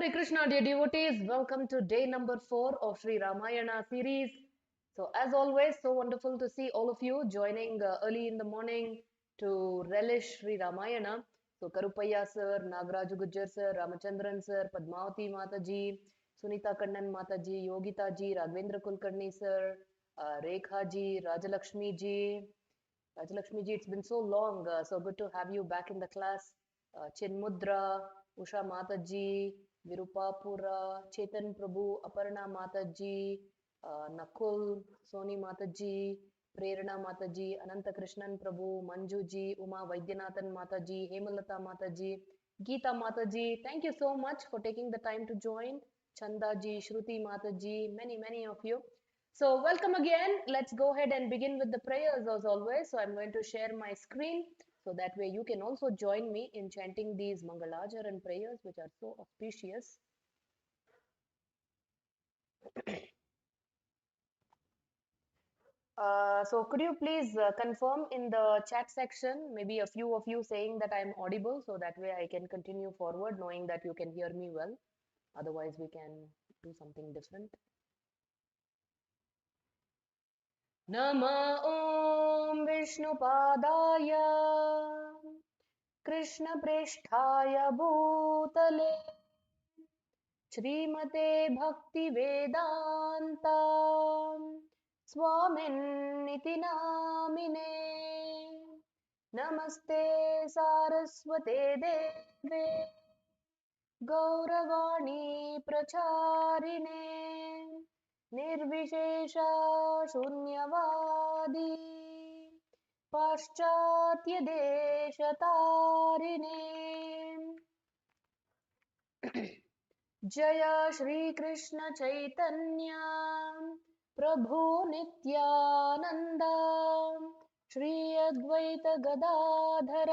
Hare Krishna, dear devotees. Welcome to day number 4 of Sri Ramayana series. So, as always, so wonderful to see all of you joining early in the morning to relish Sri Ramayana. So, Karupaya sir, Nagaraju Gujjar sir, Ramachandran sir, Padmavati Mataji, Sunita Kannan Mataji, Yogita ji, Raghavendra Kulkarni sir, Rekha ji, Rajalakshmi ji. Rajalakshmi ji, it's been so long. So good to have you back in the class. Chinmudra, Usha Mataji, Virupapura, Chetan Prabhu, Aparna Mataji, Nakul, Soni Mataji, Prerana Mataji, Ananta Krishnan Prabhu, Manjuji, Uma Vaidyanathan Mataji, Hemalata Mataji, Geeta Mataji. Thank you so much for taking the time to join. Chandaji, Shruti Mataji, many of you. So welcome again. Let's go ahead and begin with the prayers as always. So I'm going to share my screen so that way you can also join me in chanting these Mangalacharan prayers which are so auspicious. So could you please confirm in the chat section, maybe a few of you saying that I'm audible so that way I can continue forward knowing that you can hear me well. Otherwise we can do something different. Nama Om Vishnupadaya कृष्णप्रेष्ठाय भूतले श्रीमते भक्तिवेदान्ता स्वामिन्निति नामिने नमस्ते सारस्वते देवे गौरवाणी प्रचारिणे निर्विशेषा शून्यवादी पाश्चात्यदेशतारिणे जय श्रीकृष्ण चैतन्य प्रभु नित्यानन्द श्री अद्वैत गदाधर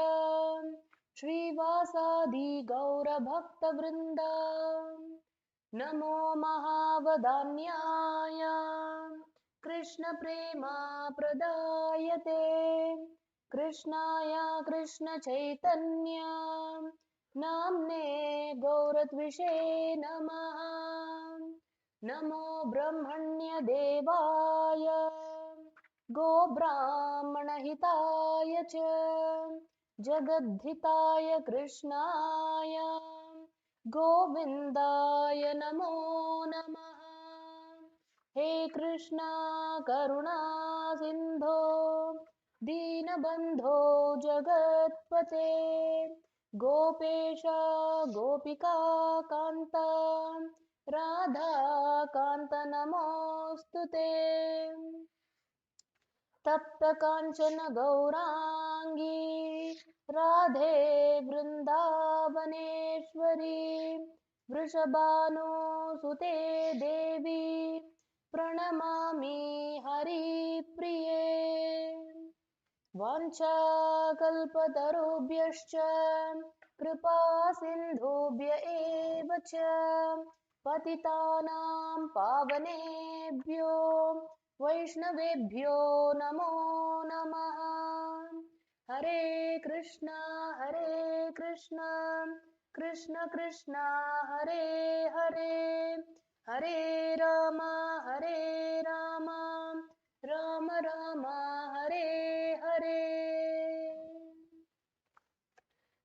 श्रीवासादि गौरभक्तवृन्द नमो महावदान्याय कृष्णप्रेमा प्रदायते कृष्णाय कृष्णचैतन्य नाम्ने गौरत्विषे नमः नमो ब्रह्मण्यदेवाय गोब्राह्मणहिताय च जगद्धिताय कृष्णाय गोविन्दाय नमो नमः हे कृष्णा करुणा सिन्धो दीनबन्धो जगत्पते गोपेश गोपिका कान्त राधा कान्त नमोऽस्तु ते तप्त काञ्चन गौराङ्गी राधे वृन्दावनेश्वरी वृषभानुसुते देवी प्रणमामि हरिप्रिये वाञ्छाकल्पतरुभ्यश्च कृपा सिन्धुभ्य एव च पतितानां पावनेभ्यो वैष्णवेभ्यो नमो नमः हरे Krishna Krishna Krishna Hare Hare Hare Ram Ram Ram Hare Hare.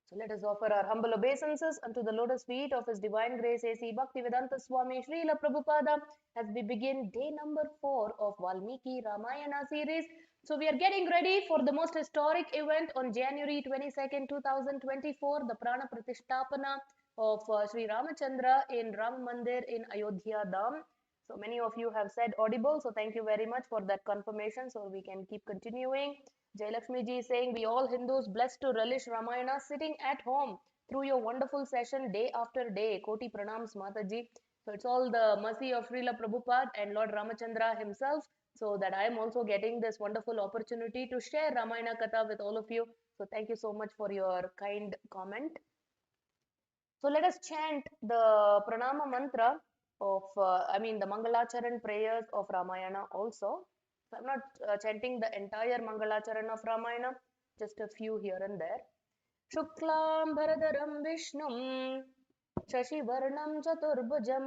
So let us offer our humble obeisances unto the lotus feet of His Divine Grace A.C. Bhaktivedanta Swami Srila Prabhupada as we begin day number 4 of Valmiki Ramayana series. So we are getting ready for the most historic event on January 22nd, 2024, the prana prathishtapana of Sri Ramachandra in Ram Mandir in Ayodhya Dham. So many of you have said audible, so thank you very much for that confirmation. So we can keep continuing. Jailakshmi ji is saying, we all Hindus blessed to relish Ramayana sitting at home through your wonderful session day after day. Koti pranams Mataji. So it's all the mercy of Srila Prabhupada and Lord Ramachandra himself, so that I am also getting this wonderful opportunity to share Ramayana Katha with all of you. So thank you so much for your kind comment. So let us chant the pranama mantra of, the Mangalacharan prayers of Ramayana also. So I'm not chanting the entire Mangalacharan of Ramayana, just a few here and there. Shuklam Bharadaram Vishnum शशिवर्णं चतुर्भुजं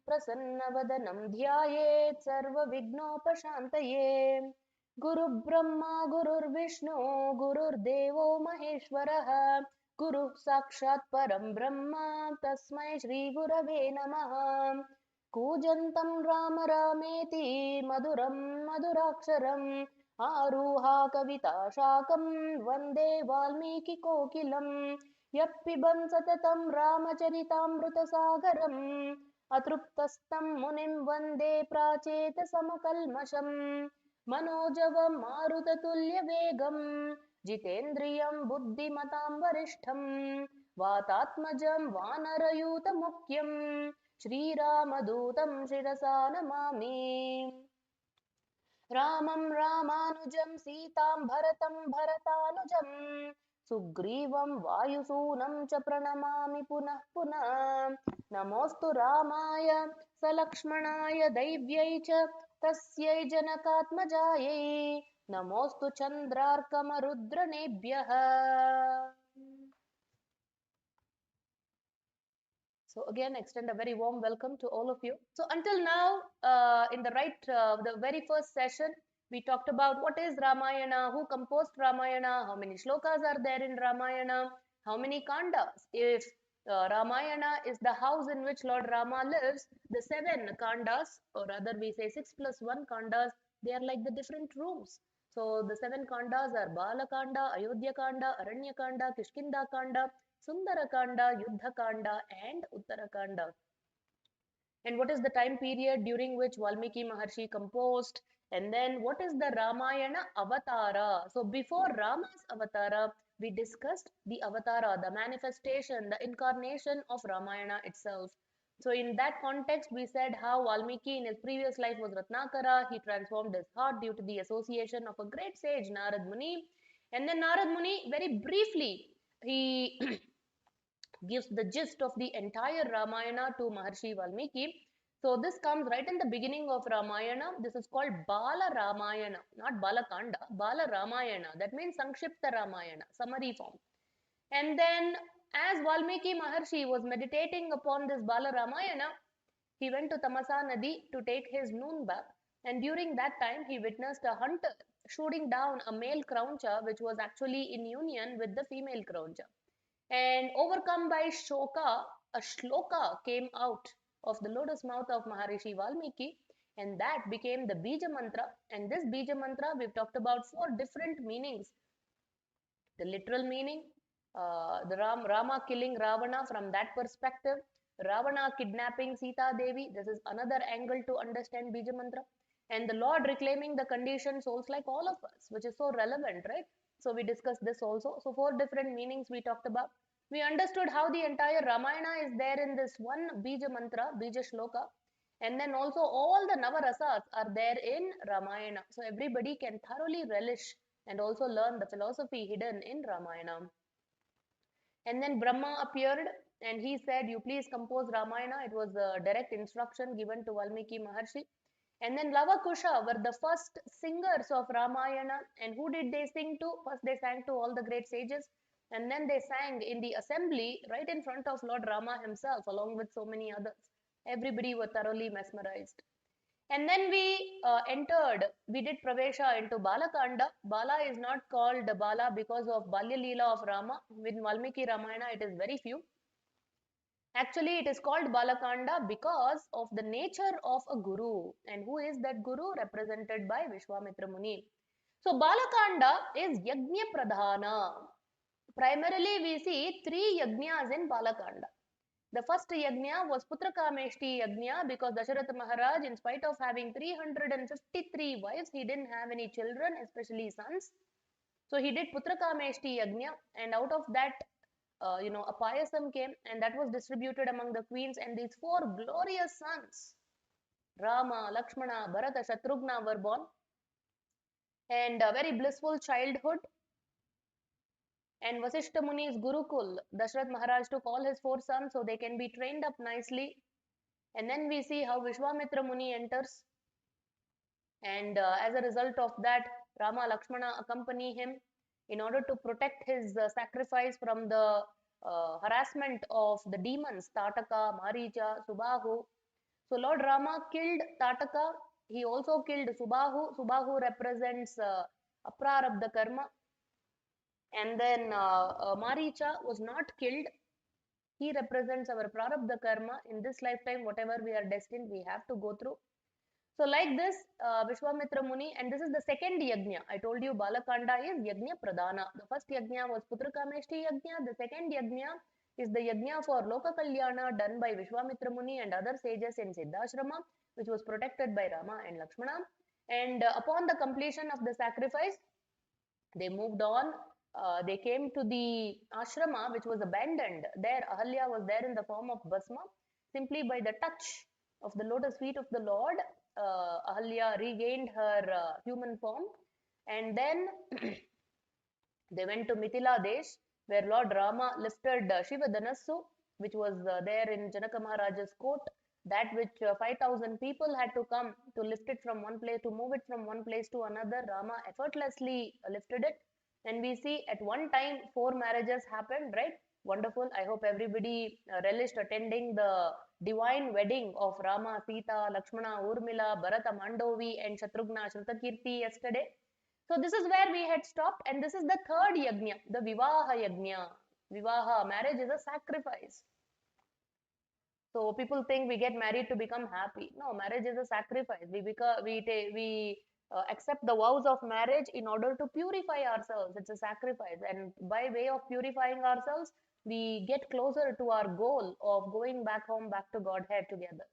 प्रसन्नवदनं ध्यायेत् सर्वविघ्नोपशान्तये गुरुब्रह्मा गुरुर्विष्णु गुरुर्देवो महेश्वरः गुरुः साक्षात् परं ब्रह्म तस्मै श्रीगुरवे नमः कूजन्तं राम रामेति मधुरं मधुराक्षरम् आरुहा कविता शाकं वन्दे वाल्मीकिकोकिलम् यः पिबन् सततं रामचरितामृतसागरम् अतृप्तस्तं मुनिं वन्दे प्राचेतसमकल्मषम् मनोजवं मारुततुल्यवेगं जितेन्द्रियं बुद्धिमतां वरिष्ठं वातात्मजं वानरयूतमुख्यं श्रीरामदूतं शिरसा नमामि रामं रामानुजं सीतां भरतं भरतानुजं सुग्रीवं वायुसूनं च प्रणमामि पुनः पुनः नमोऽस्तु रामाय सलक्ष्मणाय दैव्यै च तस्यै जनकात्मजायै नमोऽस्तु चन्द्रार्कमरुद्रनेभ्यः So again, extend a very warm welcome to all of you. So until now, in the very first session, we talked about what is Ramayana, who composed Ramayana, how many shlokas are there in Ramayana, how many kandas. If Ramayana is the house in which Lord Rama lives, the 7 kandas, or rather we say 6+1 kandas, they are like the different rooms. So the 7 kandas are Bala Kanda, Ayodhya Kanda, Aranya Kanda, Kishkinda Kanda, Sundarakanda, Yuddhakanda, and Uttarakanda. And what is the time period during which Valmiki Maharshi composed? And then what is the Ramayana Avatara? So before Rama's Avatara, we discussed the Avatara, the manifestation, the incarnation of Ramayana itself. So in that context, we said how Valmiki in his previous life was Ratnakara. He transformed his heart due to the association of a great sage, Narad Muni. And then Narad Muni, very briefly, he gives the gist of the entire Ramayana to Maharshi Valmiki. So this comes right in the beginning of Ramayana. This is called Bala Ramayana, not Balakanda, Bala Ramayana. That means Sankshipta Ramayana, summary form. And then as Valmiki Maharshi was meditating upon this Bala Ramayana, he went to Tamasa Nadi to take his noon bath. And during that time, he witnessed a hunter shooting down a male krauncha, which was actually in union with the female krauncha. And overcome by shoka, a shloka came out of the lotus mouth of Maharishi Valmiki, and that became the Bija mantra. And this Bija mantra, we've talked about 4 different meanings. The literal meaning, the Rama killing Ravana from that perspective, Ravana kidnapping Sita Devi, this is another angle to understand Bija mantra, and the Lord reclaiming the conditioned souls like all of us, which is so relevant, right? So we discussed this also. So 4 different meanings we talked about. We understood how the entire Ramayana is there in this one Bija mantra, Bija shloka, and then also all the Navarasas are there in Ramayana. So everybody can thoroughly relish and also learn the philosophy hidden in Ramayana. And then Brahma appeared and he said, you please compose Ramayana. It was a direct instruction given to Valmiki Maharshi. And then Lava Kusha were the first singers of Ramayana. And who did they sing to? First they sang to all the great sages. And then they sang in the assembly right in front of Lord Rama himself, along with so many others. Everybody were thoroughly mesmerized. And then we did Pravesha into Balakanda. Bala is not called Bala because of Balya Leela of Rama. With Valmiki Ramayana, it is very few. Actually, it is called Balakanda because of the nature of a guru. And who is that guru? Represented by Vishwamitra Muni. So, Balakanda is Yajna Pradhana. Primarily, we see 3 yajnas in Balakanda. The first yajna was Putrakameshti yajna because Dasharatha Maharaj, in spite of having 353 wives, he didn't have any children, especially sons. So he did Putrakameshti yajna, and out of that, a payasam came, and that was distributed among the queens. And these 4 glorious sons, Rama, Lakshmana, Bharata, Shatrughna, were born, and a very blissful childhood. And Vasishta Muni's Gurukul, Dashrath Maharaj took all his 4 sons so they can be trained up nicely. And then we see how Vishwamitra Muni enters, and as a result of that, Rama Lakshmana accompany him in order to protect his sacrifice from the harassment of the demons, Tataka, Maricha, Subahu. So Lord Rama killed Tataka. He also killed Subahu. Subahu represents Aprarabdha karma. And then Maricha was not killed. He represents our prarabdha karma. In this lifetime, whatever we are destined, we have to go through. So like this, Vishwamitra Muni, and this is the second yajna. I told you Balakanda is yajna pradana. The first yajna was Putrakameshti yajna. The second yajna is the yajna for Loka Kalyana done by Vishwamitra Muni and other sages in Siddhashrama, which was protected by Rama and Lakshmana. And upon the completion of the sacrifice, they moved on. They came to the ashrama, which was abandoned. There, Ahalya was there in the form of Basma. Simply by the touch of the lotus feet of the Lord, Ahalya regained her human form. And then they went to Mithila Desh, where Lord Rama lifted Shiva Dhanassu, which was there in Janaka Maharaja's court. That which 5,000 people had to come to lift it from one place, to move it from one place to another. Rama effortlessly lifted it. And we see at one time 4 marriages happened, right? Wonderful. I hope everybody relished attending the divine wedding of Rama, Sita, Lakshmana, Urmila, Bharata, Mandovi, and Shatrughna, Shrutakirti yesterday. So this is where we had stopped, and this is the third yajna, the Vivaha yajna. Vivaha, marriage is a sacrifice. So people think we get married to become happy. No, marriage is a sacrifice. We accept the vows of marriage in order to purify ourselves. It's a sacrifice, and by way of purifying ourselves, we get closer to our goal of going back home, back to Godhead together.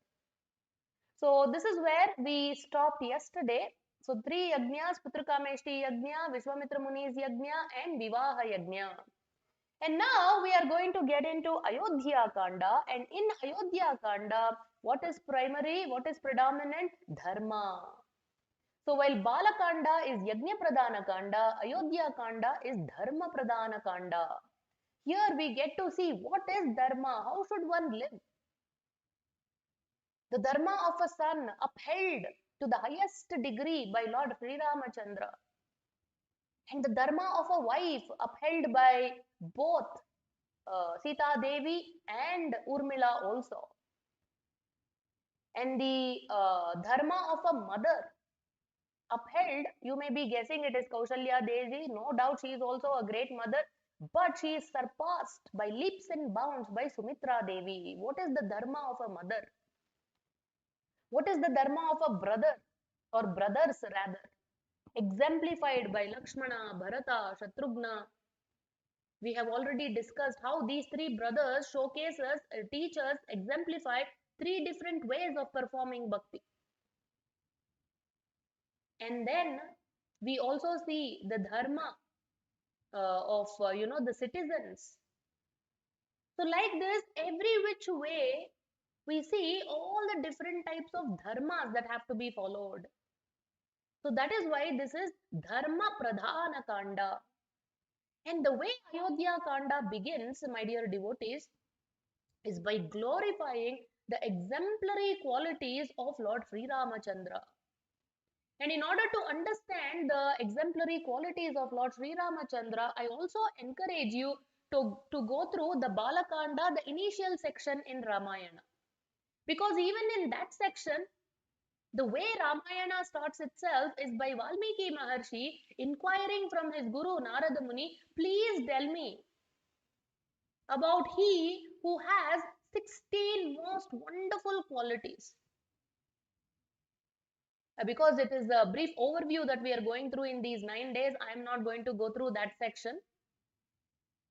So this is where we stopped yesterday. So 3 yajnas: Putrakameshti yajna, Vishwamitra Muni's yajna, and Vivaha yajna. And now we are going to get into Ayodhya Kanda. And in Ayodhya Kanda, what is primary, what is predominant? Dharma. So while Balakanda is Yajna Pradhana Kanda, Ayodhya Kanda is Dharma Pradhana Kanda. Here we get to see what is Dharma, how should one live. The Dharma of a son upheld to the highest degree by Lord Sri Ramachandra. And the Dharma of a wife upheld by both Sita Devi and Urmila also. And the dharma of a mother upheld, you may be guessing it is Kaushalya Devi. No doubt she is also a great mother, but she is surpassed by leaps and bounds by Sumitra Devi. What is the dharma of a mother? What is the dharma of a brother, or brothers rather? Exemplified by Lakshmana, Bharata, Shatrughna. We have already discussed how these 3 brothers showcase us, teach us, exemplify 3 different ways of performing bhakti. And then we also see the dharma of the citizens. So like this, every which way we see all the different types of dharmas that have to be followed. So that is why this is Dharma Pradhana Kanda. And the way Ayodhya Kanda begins, my dear devotees, is by glorifying the exemplary qualities of Lord Sri Ramachandra. And in order to understand the exemplary qualities of Lord Sri Ramachandra, I also encourage you to go through the Balakanda, the initial section in Ramayana. Because even in that section, the way Ramayana starts itself is by Valmiki Maharshi inquiring from his guru Narada Muni, please tell me about he who has 16 most wonderful qualities. Because it is a brief overview that we are going through in these 9 days, I am not going to go through that section.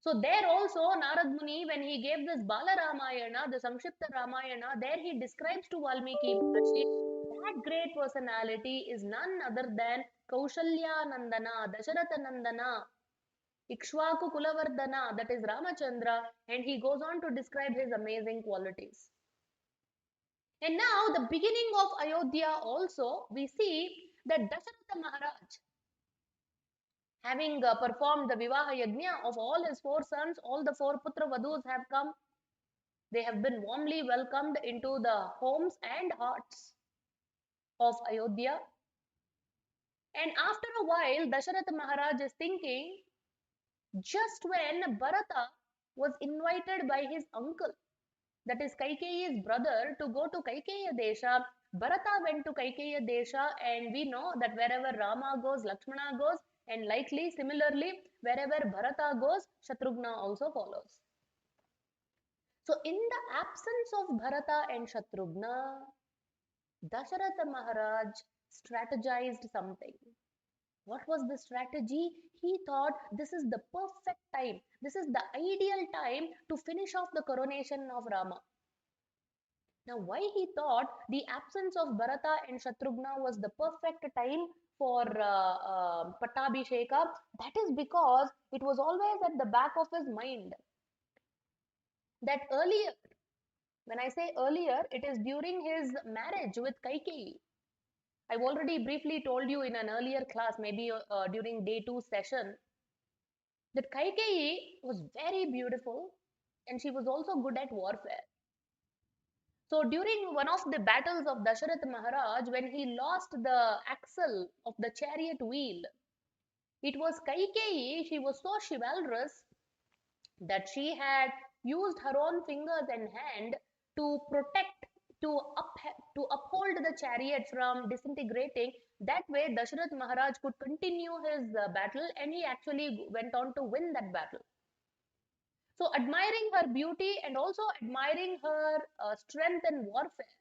So there also Narad Muni, when he gave this Bala Ramayana, the Samshipta Ramayana, there he describes to Valmiki Maharshi that great personality is none other than Kaushalya Nandana, Dasharatha Nandana, Ikshvaku Kulavardhana, that is Ramachandra, and he goes on to describe his amazing qualities. And now the beginning of Ayodhya also, we see that Dasharatha Maharaj, having performed the Vivaha Yajna of all his 4 sons, all the 4 Putra Vadus have come. They have been warmly welcomed into the homes and hearts of Ayodhya. And after a while, Dasharatha Maharaj is thinking, just when Bharata was invited by his uncle, that is Kaikeyi's brother, to go to Kaikeya Desha. Bharata went to Kaikeya Desha, and we know that wherever Rama goes, Lakshmana goes, and likely similarly, wherever Bharata goes, Shatrughna also follows. So, in the absence of Bharata and Shatrughna, Dasharatha Maharaj strategized something. What was the strategy? He thought this is the perfect time, this is the ideal time to finish off the coronation of Rama. Now, why he thought the absence of Bharata and Shatrughna was the perfect time for Pattabhisheka? That is because it was always at the back of his mind that earlier, when I say earlier, it is during his marriage with Kaikeyi. I've already briefly told you in an earlier class, maybe during day 2 session, that Kaikeyi was very beautiful and she was also good at warfare. So during one of the battles of Dasharath Maharaj, when he lost the axle of the chariot wheel, it was Kaikeyi, she was so chivalrous that she had used her own fingers and hand to protect, to, up, to uphold the chariot from disintegrating. That way, Dasharath Maharaj could continue his battle, and he actually went on to win that battle. So, admiring her beauty and also admiring her strength in warfare,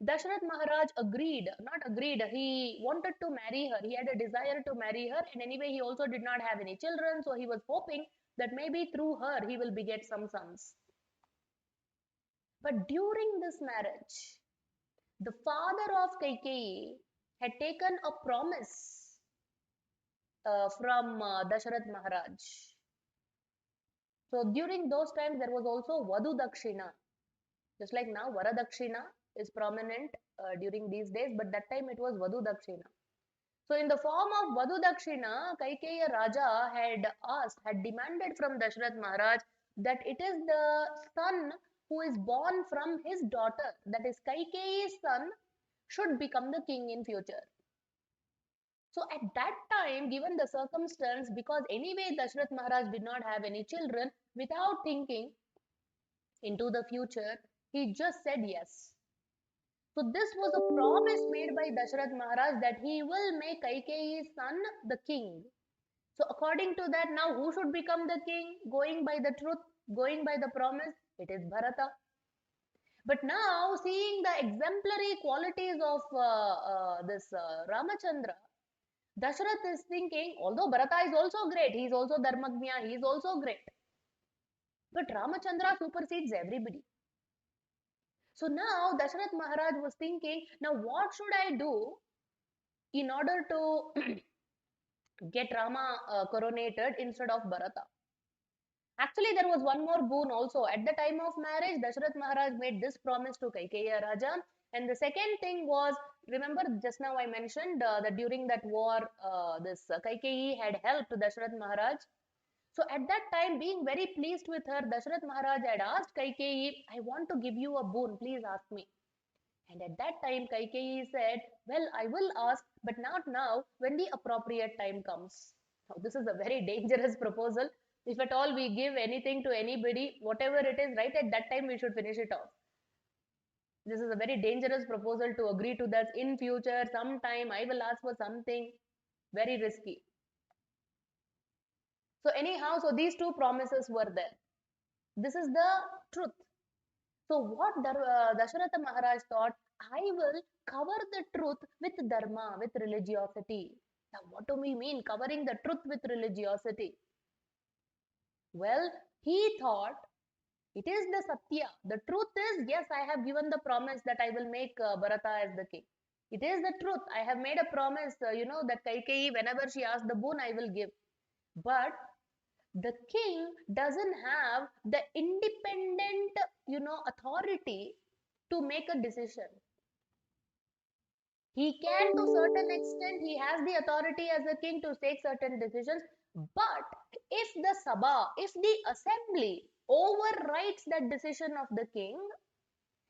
Dasharath Maharaj agreed, not agreed, he wanted to marry her. He had a desire to marry her, and anyway, he also did not have any children, so he was hoping that maybe through her he will beget some sons. But during this marriage, the father of Kaikeyi had taken a promise from Dasharath Maharaj. So during those times, there was also Vadu Dakshina. Just like now, Varadakshina is prominent during these days, but that time it was Vadu Dakshina. So in the form of Vadu Dakshina, Kaikeya Raja had demanded from Dasharath Maharaj that it is the son who is born from his daughter, that is Kaikeyi's son, should become the king in future. So at that time, given the circumstance, because anyway Dasharath Maharaj did not have any children, without thinking into the future, he just said yes. So this was a promise made by Dasharath Maharaj that he will make Kaikeyi's son the king. So according to that, now who should become the king? Going by the truth, going by the promise, it is Bharata. But now seeing the exemplary qualities of this Ramachandra, Dasharath is thinking, although Bharata is also great, he is also Dharmagnya, he is also great. But Ramachandra supersedes everybody. So now Dasharath Maharaj was thinking, now what should I do in order to get Rama coronated instead of Bharata? Actually, there was one more boon also. At the time of marriage, Dasharath Maharaj made this promise to Kaikeya Raja. And the second thing was, remember just now I mentioned that during that war, this Kaikeyi had helped Dasharath Maharaj. So at that time, being very pleased with her, Dasharath Maharaj had asked Kaikeyi, I want to give you a boon, please ask me. And at that time, Kaikeyi said, well, I will ask, but not now, when the appropriate time comes. Now, this is a very dangerous proposal. If at all we give anything to anybody, whatever it is, right at that time we should finish it off. This is a very dangerous proposal to agree to that in future, sometime I will ask for something. Very risky. So anyhow, so these two promises were there. This is the truth. So what Dasharatha Maharaj thought, I will cover the truth with dharma, with religiosity. Now what do we mean covering the truth with religiosity? Well, he thought it is the Satya. The truth is, yes, I have given the promise that I will make Bharata as the king. It is the truth. I have made a promise, that Kaikeyi, whenever she asks the boon, I will give. But the king doesn't have the independent, authority to make a decision. He can, to certain extent, he has the authority as a king to take certain decisions. But if the Sabha, if the assembly overrides that decision of the king,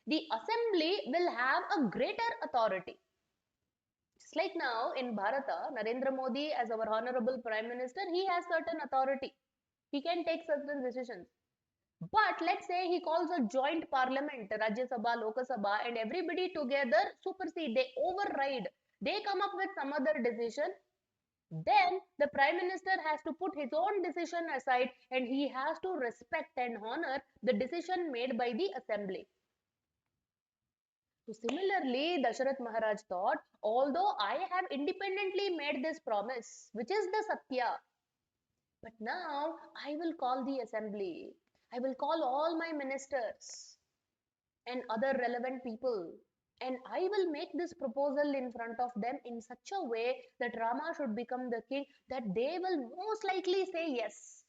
the assembly will have a greater authority. Just like now in Bharata, Narendra Modi, as our honorable Prime Minister, he has certain authority. He can take certain decisions. But let's say he calls a joint parliament, Rajya Sabha, Lok Sabha, and everybody together supersede, they override, they come up with some other decision. Then the Prime Minister has to put his own decision aside and he has to respect and honor the decision made by the assembly. So similarly, Dasharath Maharaj thought, although I have independently made this promise, which is the Satya, but now I will call the assembly. I will call all my ministers and other relevant people. And I will make this proposal in front of them in such a way that Rama should become the king, that they will most likely say yes.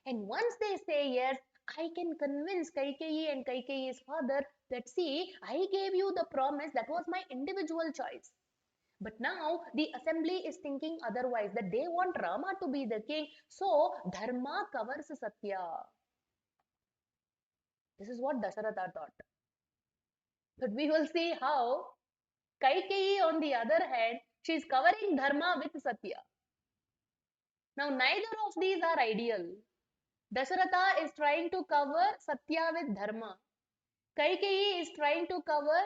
And once they say yes, I can convince Kaikeyi and Kaikeyi's father that, see, I gave you the promise, that was my individual choice. But now the assembly is thinking otherwise, that they want Rama to be the king. So Dharma covers Satya. This is what Dasharatha thought. But we will see how Kaikeyi, on the other hand, she is covering Dharma with Satya. Now, neither of these are ideal. Dasharatha is trying to cover Satya with Dharma. Kaikeyi is trying to cover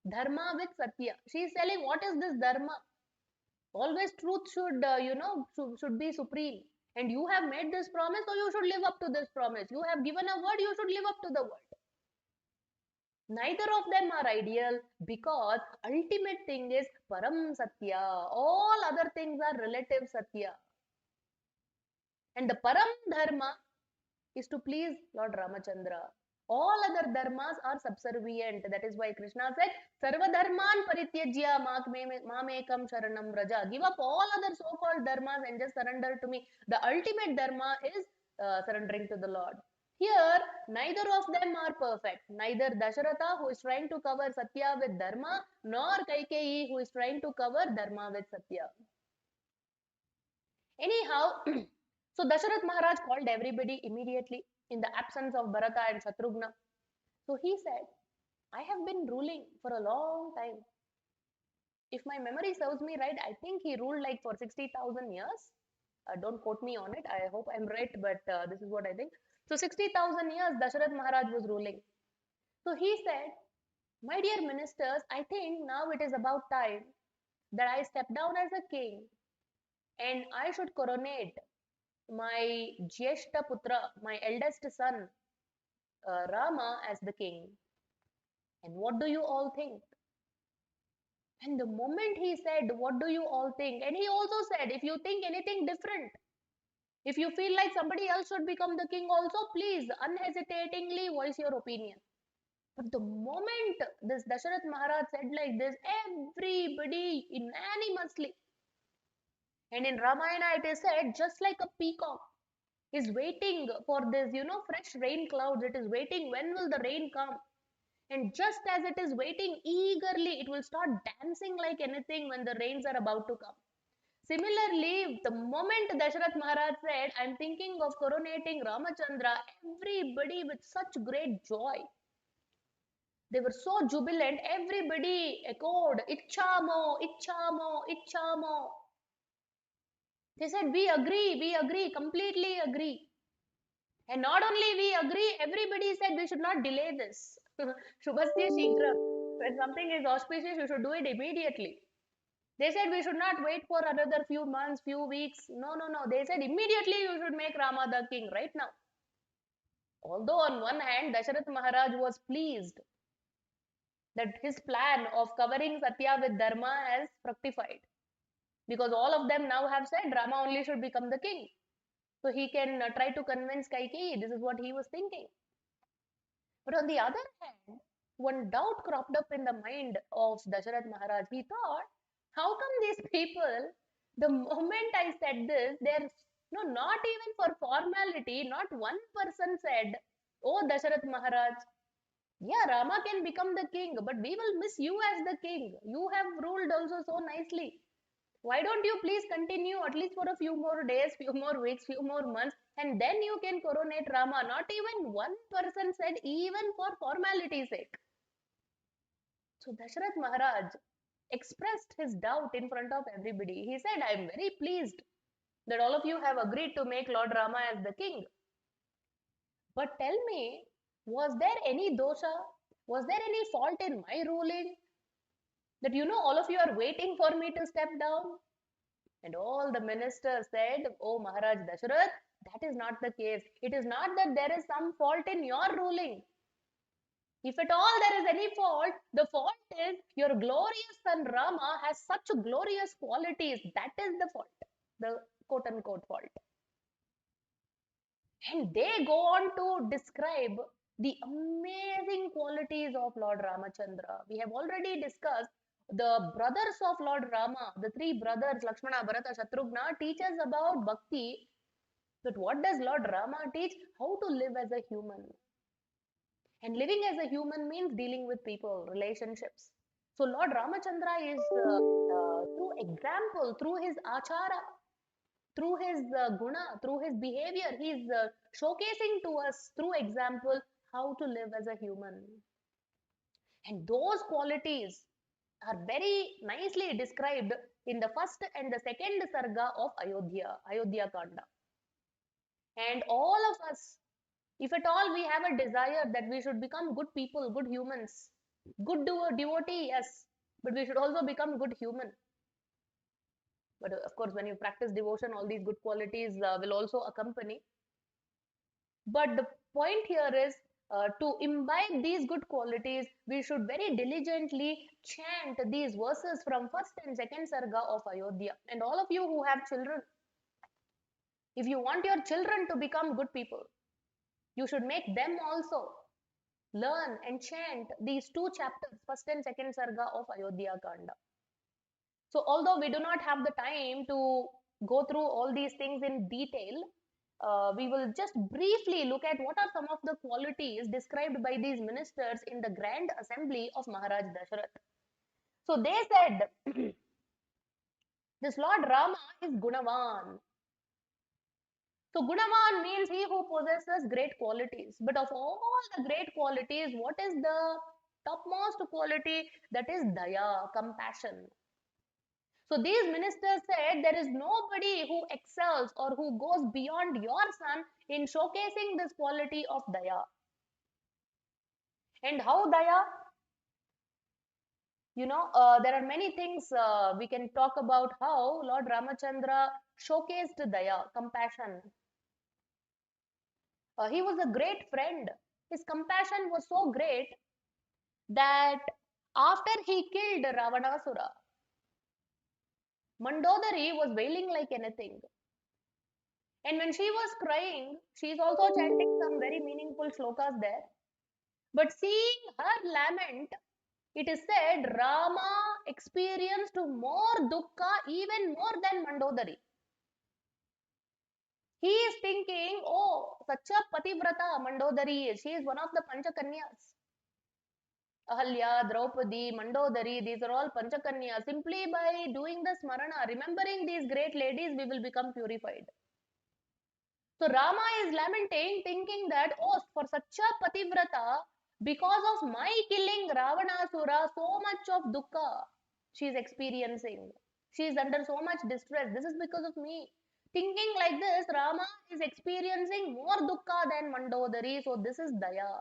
Dharma with Satya. She is telling, what is this Dharma? Always truth should, should be supreme. And you have made this promise, so you should live up to this promise. You have given a word, you should live up to the word. Neither of them are ideal because ultimate thing is Param Satya. All other things are relative Satya. And the Param Dharma is to please Lord Ramachandra. All other dharmas are subservient. That is why Krishna said, Sarva dharman parityajya mamekam sharanam raja. Give up all other so-called dharmas and just surrender to me. The ultimate dharma is surrendering to the Lord. Here, neither of them are perfect. Neither Dasharatha, who is trying to cover Satya with Dharma, nor Kaikeyi, who is trying to cover Dharma with Satya. Anyhow, so Dasharath Maharaj called everybody immediately in the absence of Bharata and Shatrughna. So he said, I have been ruling for a long time. If my memory serves me right, I think he ruled like for 60,000 years. Don't quote me on it. I hope I'm right, but this is what I think. So 60,000 years Dasharath Maharaj was ruling. So he said, my dear ministers, I think now it is about time that I step down as a king and I should coronate my Jyeshta Putra, my eldest son, Rama, as the king. And what do you all think? And the moment he said, what do you all think? And he also said, if you think anything different, if you feel like somebody else should become the king also, please unhesitatingly voice your opinion. But the moment this Dasharath Maharaj said like this, everybody unanimously, and in Ramayana it is said, just like a peacock is waiting for this, fresh rain clouds, it is waiting when will the rain come. And just as it is waiting eagerly, it will start dancing like anything when the rains are about to come. Similarly, the moment Dasharath Maharaj said, I'm thinking of coronating Ramachandra, everybody with such great joy. They were so jubilant, everybody echoed, Ichchamo, Ichchamo, Ichchamo. They said, we agree, completely agree. And not only we agree, everybody said we should not delay this. Shubhasya Shigra. When something is auspicious, you should do it immediately. They said we should not wait for another few months, few weeks. No, no, no. They said immediately you should make Rama the king right now. Although on one hand, Dasharath Maharaj was pleased that his plan of covering Satya with Dharma has fructified. Because all of them now have said Rama only should become the king. So he can try to convince Kaikeyi. This is what he was thinking. But on the other hand, one doubt cropped up in the mind of Dasharath Maharaj. He thought, how come these people, the moment I said this, they're no, not even for formality, not one person said, oh Dasharath Maharaj, yeah, Rama can become the king, but we will miss you as the king. You have ruled also so nicely. Why don't you please continue at least for a few more days, few more weeks, few more months, and then you can coronate Rama? Not even one person said, even for formality's sake. So Dasharath Maharaj expressed his doubt in front of everybody. He said, I am very pleased that all of you have agreed to make Lord Rama as the king. But tell me, was there any dosha? Was there any fault in my ruling? That all of you are waiting for me to step down? And all the ministers said, Oh Maharaj Dasharath, that is not the case. It is not that there is some fault in your ruling. If at all there is any fault, the fault is your glorious son Rama has such glorious qualities. That is the fault, the quote unquote fault. And they go on to describe the amazing qualities of Lord Ramachandra. We have already discussed the brothers of Lord Rama, the three brothers, Lakshmana, Bharata, Shatrughna, teach us about bhakti. But what does Lord Rama teach? How to live as a human. And living as a human means dealing with people, relationships. So Lord Ramachandra is through example, through his achara, through his guna, through his behavior, he is showcasing to us through example how to live as a human. And those qualities are very nicely described in the first and the second sarga of Ayodhya, Ayodhya Kanda. And all of us, if at all we have a desire that we should become good people, good humans, good devotee, yes, but we should also become good human. But of course, when you practice devotion, all these good qualities will also accompany. But the point here is to imbibe these good qualities, we should very diligently chant these verses from first and second sarga of Ayodhya. And all of you who have children, if you want your children to become good people, you should make them also learn and chant these two chapters, first and second sarga of Ayodhya Kanda. So, although we do not have the time to go through all these things in detail, we will just briefly look at what are some of the qualities described by these ministers in the grand assembly of Maharaj Dasharath. So, they said, this Lord Rama is Gunavan. So, Gunavan means he who possesses great qualities. But of all the great qualities, what is the topmost quality? That is daya, compassion. So these ministers said there is nobody who excels or who goes beyond your son in showcasing this quality of daya. And how daya? There are many things we can talk about how Lord Ramachandra showcased daya, compassion. He was a great friend. His compassion was so great that after he killed Ravanasura, Mandodari was wailing like anything. And when she was crying, she is also chanting some very meaningful shlokas there. But seeing her lament, it is said Rama experienced more dukkha even more than Mandodari. He is thinking, oh, such a pativrata Mandodari, she is one of the Panchakanyas. Ahalya, Draupadi, Mandodari, these are all Panchakanyas. Simply by doing the smarana, remembering these great ladies, we will become purified. So Rama is lamenting, thinking that, oh, for such a pativrata, because of my killing Ravanasura, so much of dukkha she is experiencing. She is under so much distress. This is because of me. Thinking like this, Rama is experiencing more dukkha than Mandodari. So this is daya.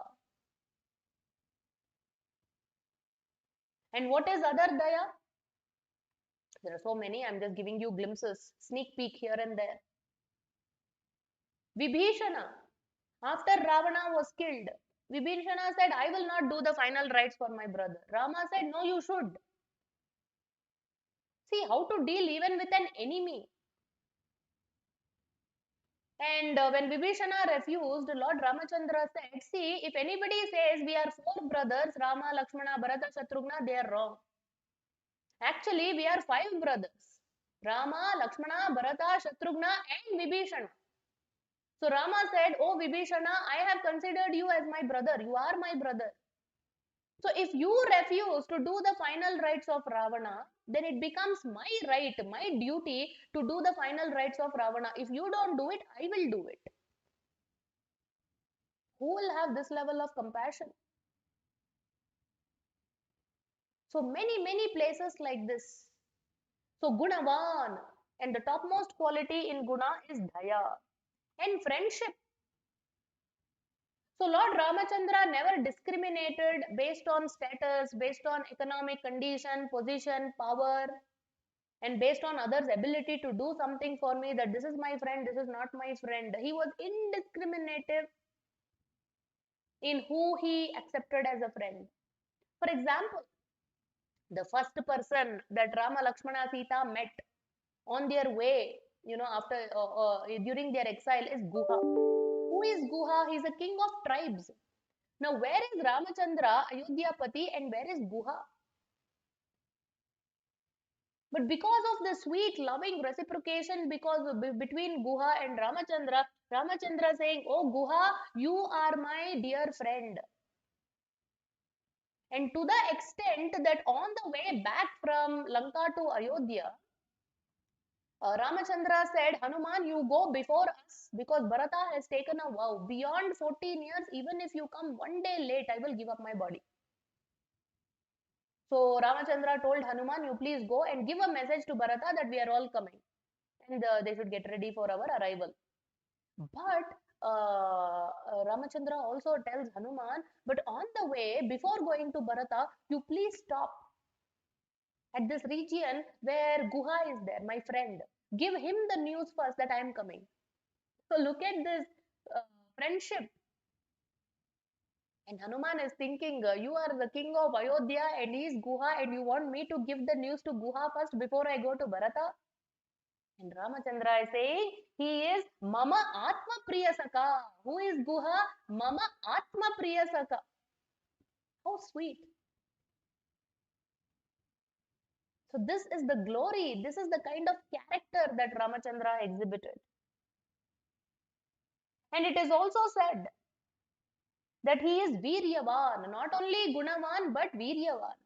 And what is other daya? There are so many. I'm just giving you glimpses, sneak peek here and there. Vibhishana, after Ravana was killed, Vibhishana said, I will not do the final rites for my brother. Rama said, no, you should. See how to deal even with an enemy. And when Vibhishana refused, Lord Ramachandra said, see, if anybody says we are four brothers, Rama, Lakshmana, Bharata, Shatrughna, they are wrong. Actually, we are five brothers. Rama, Lakshmana, Bharata, Shatrughna and Vibhishana. So Rama said, oh Vibhishana, I have considered you as my brother. You are my brother. So if you refuse to do the final rites of Ravana, then it becomes my right, my duty to do the final rites of Ravana. If you don't do it, I will do it. Who will have this level of compassion? So many places like this. So Gunavan, and the topmost quality in Guna is Daya and friendship. So Lord Ramachandra never discriminated based on status, based on economic condition, position, power, and based on others' ability to do something for me, that this is my friend, this is not my friend. He was indiscriminative in who he accepted as a friend. For example, the first person that Rama, Lakshmana, Sita met on their way, after during their exile is Guha. Who is Guha? He is a king of tribes. Now, where is Ramachandra, Ayodhyapati, and where is Guha? But because of the sweet, loving reciprocation, between Guha and Ramachandra, Ramachandra saying, "Oh Guha, you are my dear friend." And to the extent that on the way back from Lanka to Ayodhya, Ramachandra said, "Hanuman, you go before us because Bharata has taken a vow. Beyond 14 years, even if you come one day late, I will give up my body." So Ramachandra told Hanuman, "You please go and give a message to Bharata that we are all coming and they should get ready for our arrival." But Ramachandra also tells Hanuman, "But on the way, before going to Bharata, you please stop at this region where Guha is there, my friend. Give him the news first that I am coming." So look at this uh, friendship. And Hanuman is thinking, "You are the king of Ayodhya and he is Guha, and you want me to give the news to Guha first before I go to Bharata?" And Ramachandra is saying, "He is Mama Atma Priyasaka." Who is Guha? Mama Atma Priyasaka. How sweet. So this is the glory. This is the kind of character that Ramachandra exhibited. And it is also said that he is Viryavan, not only Gunavan, but Viryavan.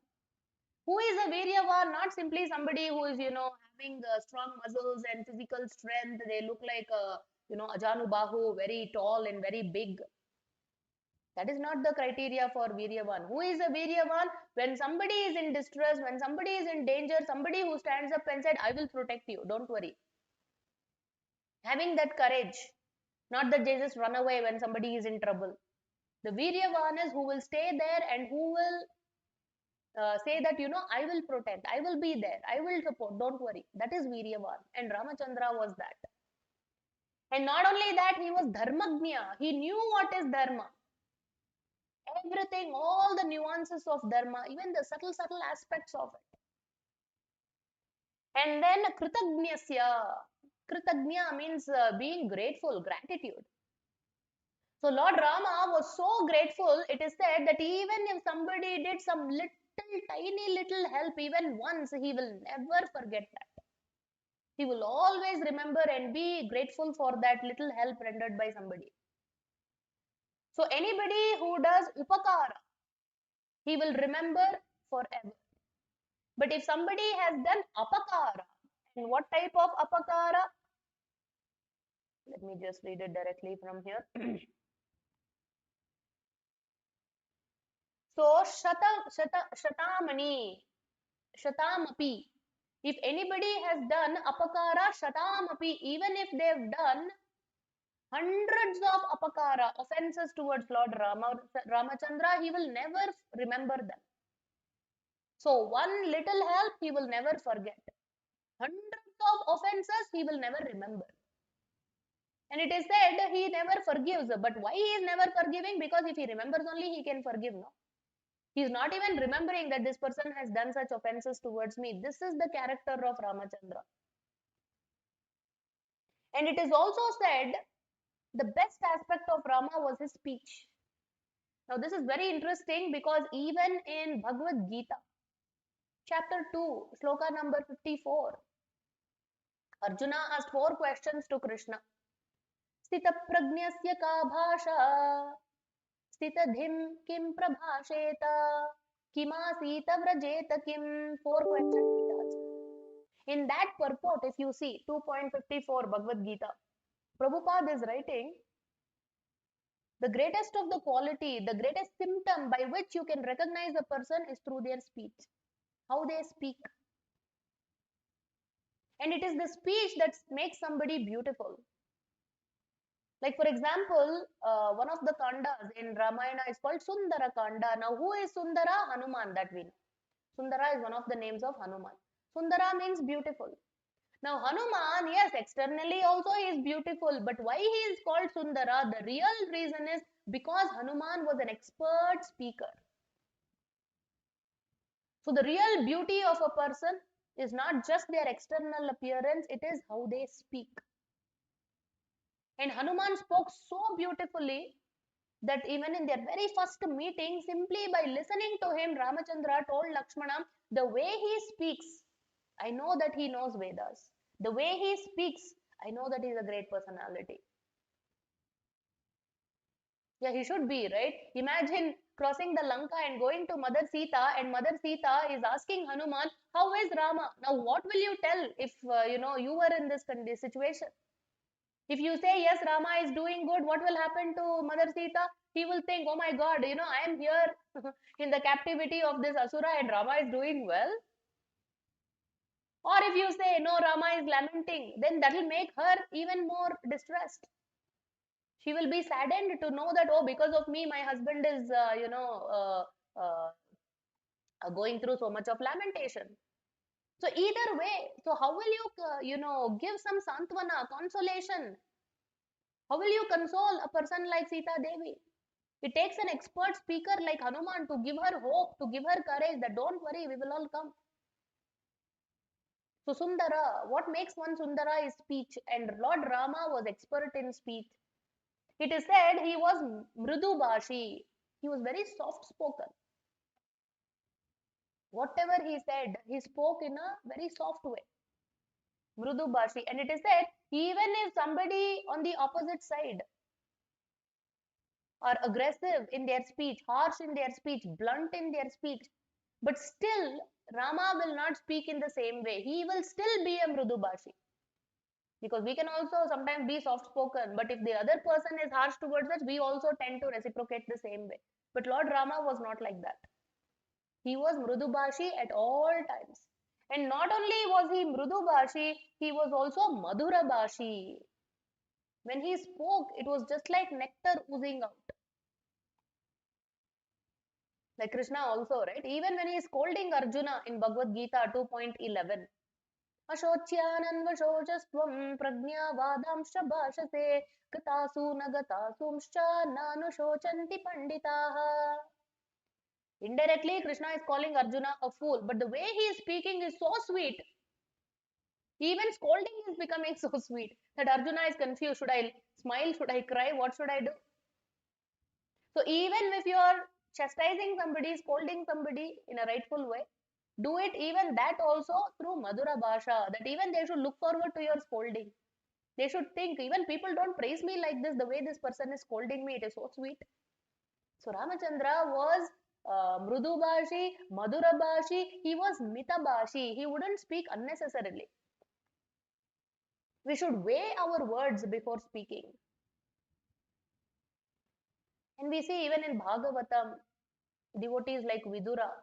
Who is a Viryavan? Not simply somebody who is, having strong muscles and physical strength. They look like, Ajanubahu, very tall and very big. That is not the criteria for Viryavan. Who is a Viryavan? When somebody is in distress, when somebody is in danger, somebody who stands up and said, "I will protect you, don't worry." Having that courage, not that they just run away when somebody is in trouble. The Viryavan is who will stay there and who will say that, "I will protect, I will be there, I will support, don't worry." That is Viryavan. And Ramachandra was that. And not only that, he was Dharmagnya. He knew what is Dharma. Everything, all the nuances of Dharma, even the subtle aspects of it. And then Kritagnyasya. Kritagnya means being grateful, gratitude. So Lord Rama was so grateful, it is said that even if somebody did some tiny little help even once, he will never forget that. He will always remember and be grateful for that little help rendered by somebody. So anybody who does upakara, he will remember forever. But if somebody has done apakara, and what type of apakara? Let me just read it directly from here. So, shatamani, shatamapi. If anybody has done apakara, shatamapi, even if they've done hundreds of apakara, offenses towards Lord Ramachandra, he will never remember them. So, one little help he will never forget. Hundreds of offenses he will never remember. And it is said he never forgives. But why he is never forgiving? Because if he remembers only, he can forgive, no? He is not even remembering that this person has done such offenses towards me. This is the character of Ramachandra. And it is also said the best aspect of Rama was his speech. Now, this is very interesting because even in Bhagavad Gita, chapter 2, sloka number 54, Arjuna asked 4 questions to Krishna. Sthitaprajnasya ka bhasha, sthitadhim kim prabhasheta, kimasita vrajeta kim. 4 questions he asked. In that purport, if you see 2.54 Bhagavad Gita, Prabhupada is writing, the greatest of the quality, the greatest symptom by which you can recognize a person is through their speech, how they speak. And it is the speech that makes somebody beautiful. Like for example, one of the kandas in Ramayana is called Sundara Kanda. Now, who is Sundara? Hanuman, that we know. Sundara is one of the names of Hanuman. Sundara means beautiful. Now, Hanuman, yes, externally also he is beautiful, but why he is called Sundara? The real reason is because Hanuman was an expert speaker. So, the real beauty of a person is not just their external appearance, it is how they speak. And Hanuman spoke so beautifully that even in their very first meeting, simply by listening to him, Ramachandra told Lakshmana, the way he speaks, I know that he knows Vedas. The way he speaks, I know that he is a great personality. Yeah, he should be, right? Imagine crossing the Lanka and going to Mother Sita, and Mother Sita is asking Hanuman, how is Rama? Now, what will you tell if you were in this situation? If you say, yes, Rama is doing good, what will happen to Mother Sita? He will think, oh my God, I am here in the captivity of this Asura and Rama is doing well. Or if you say, no, Rama is lamenting, then that will make her even more distressed. She will be saddened to know that, oh, because of me, my husband is, going through so much of lamentation. So either way, so how will you, give some santvana, consolation? How will you console a person like Sita Devi? It takes an expert speaker like Hanuman to give her hope, to give her courage that don't worry, we will all come. So Sundara, what makes one Sundara is speech, and Lord Rama was expert in speech. It is said he was Mridu Bashi. He was very soft spoken. Whatever he said, he spoke in a very soft way. Mridu Bashi. And it is said, even if somebody on the opposite side are aggressive in their speech, harsh in their speech, blunt in their speech, but still Rama will not speak in the same way. He will still be a Mridubashi. Because we can also sometimes be soft spoken, but if the other person is harsh towards us, we also tend to reciprocate the same way. But Lord Rama was not like that. He was Mridubashi at all times. And not only was he Mridubashi, he was also Madhurabashi. When he spoke, it was just like nectar oozing out. Like Krishna also, right? Even when he is scolding Arjuna in Bhagavad Gita 2.11, Ashocyananvashocasvam prajnavadamscha bhashase gatasu na gatasumscha nanushocanti panditaha. Indirectly, Krishna is calling Arjuna a fool, but the way he is speaking is so sweet. Even scolding is becoming so sweet that Arjuna is confused. Should I smile? Should I cry? What should I do? So even if you are chastising somebody, scolding somebody in a rightful way, do it even that also through Madhura Bhasha, that even they should look forward to your scolding. They should think, even people don't praise me like this, the way this person is scolding me, it is so sweet. So Ramachandra was Mrudu Bhashi, Madhura Bhashi, he was Mita Bhashi. He wouldn't speak unnecessarily. We should weigh our words before speaking. And we see even in Bhagavatam, devotees like Vidura,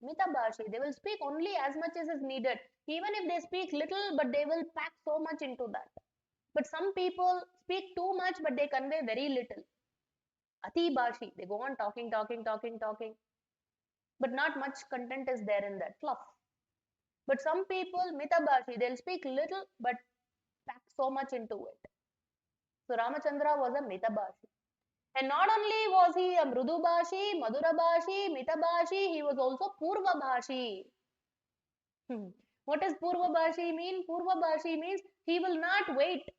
Mitabashi, they will speak only as much as is needed. Even if they speak little, but they will pack so much into that. But some people speak too much, but they convey very little. Ati Bashi, they go on talking, talking, talking, talking. But not much content is there in that fluff. But some people, Mitabashi, they'll speak little, but pack so much into it. So Ramachandra was a Mitabashi. And not only was he a Mrudubashi, Madhurabashi, Mitabashi, he was also Purvabhashi. What does Purvabhashi mean? Purvabhashi means he will not wait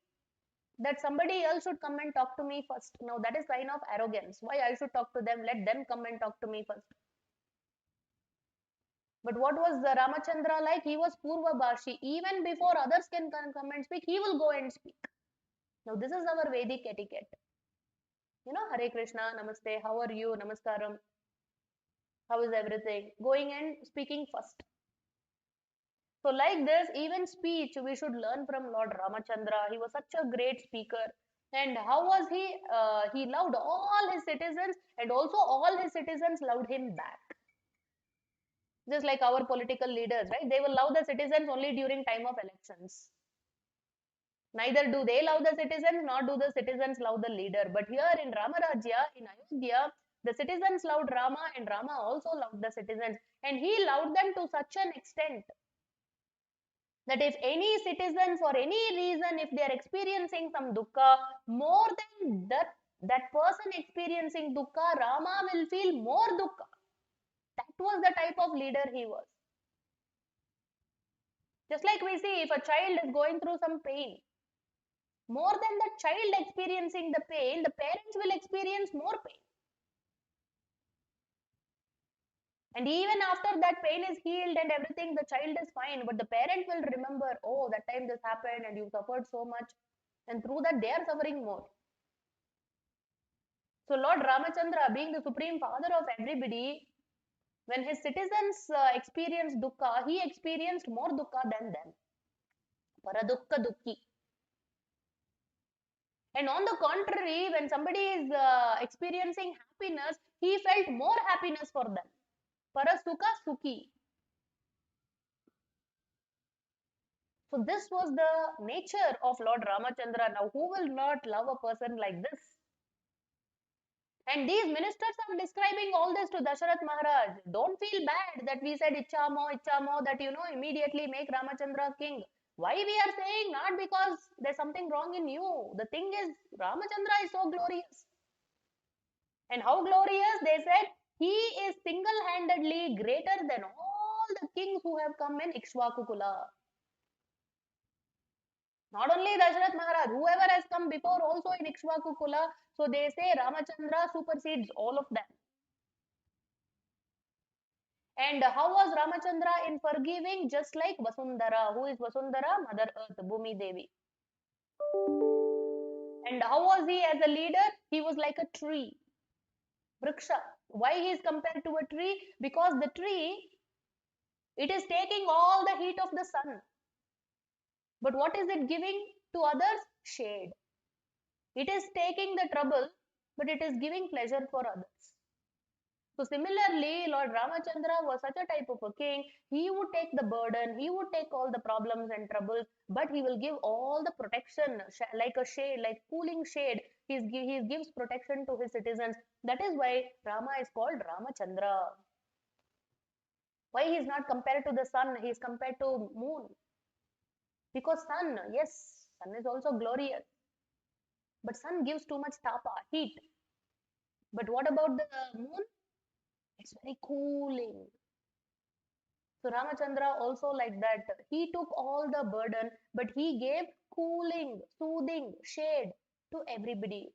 that somebody else should come and talk to me first. Now that is sign of arrogance. Why I should talk to them? Let them come and talk to me first. But what was the Ramachandra like? He was Purvabhashi. Even before others can come and speak, he will go and speak. Now this is our Vedic etiquette. Hare Krishna, Namaste, how are you, Namaskaram, how is everything? Going and speaking first. So like this, even speech, we should learn from Lord Ramachandra. He was such a great speaker. And how was he? He loved all his citizens and also all his citizens loved him back. Just like our political leaders, right? They will love the citizens only during time of elections. Neither do they love the citizens, nor do the citizens love the leader. But here in Ramarajya, in Ayodhya, the citizens loved Rama and Rama also loved the citizens. And he loved them to such an extent that if any citizen, for any reason, if they are experiencing some dukkha, more than that person experiencing dukkha, Rama will feel more dukkha. That was the type of leader he was. Just like we see, if a child is going through some pain, more than the child experiencing the pain, the parents will experience more pain. And even after that pain is healed and everything, the child is fine, but the parent will remember, oh, that time this happened and you suffered so much, and through that they are suffering more. So Lord Ramachandra, being the supreme father of everybody, when his citizens experienced dukkha, he experienced more dukkha than them. Paradukka dukki. And on the contrary, when somebody is experiencing happiness, he felt more happiness for them. Parasukha sukhi. So this was the nature of Lord Ramachandra. Now, who will not love a person like this? And these ministers are describing all this to Dasharath Maharaj. Don't feel bad that we said Ichchamo, that immediately make Ramachandra king. Why we are saying? Not because there's something wrong in you. The thing is, Ramachandra is so glorious. And how glorious? They said he is single-handedly greater than all the kings who have come in Ikshvaku Kula. Not only Dasharath Maharaj, whoever has come before also in Ikshvaku Kula, so they say Ramachandra supersedes all of them. And how was Ramachandra in forgiving? Just like Vasundhara. Who is Vasundhara? Mother Earth, Bhumi Devi. And how was he as a leader? He was like a tree. Vriksha. Why he is compared to a tree? Because the tree, it is taking all the heat of the sun. But what is it giving to others? Shade. It is taking the trouble, but it is giving pleasure for others. So similarly, Lord Ramachandra was such a type of a king. He would take the burden, he would take all the problems and troubles, but he will give all the protection, like a shade, like cooling shade. He gives protection to his citizens. That is why Rama is called Ramachandra. Why he is not compared to the sun? He is compared to moon. Because sun, yes, sun is also glorious. But sun gives too much tapa, heat. But what about the moon? It's very cooling. So Ramachandra also like that. He took all the burden, but he gave cooling, soothing shade to everybody.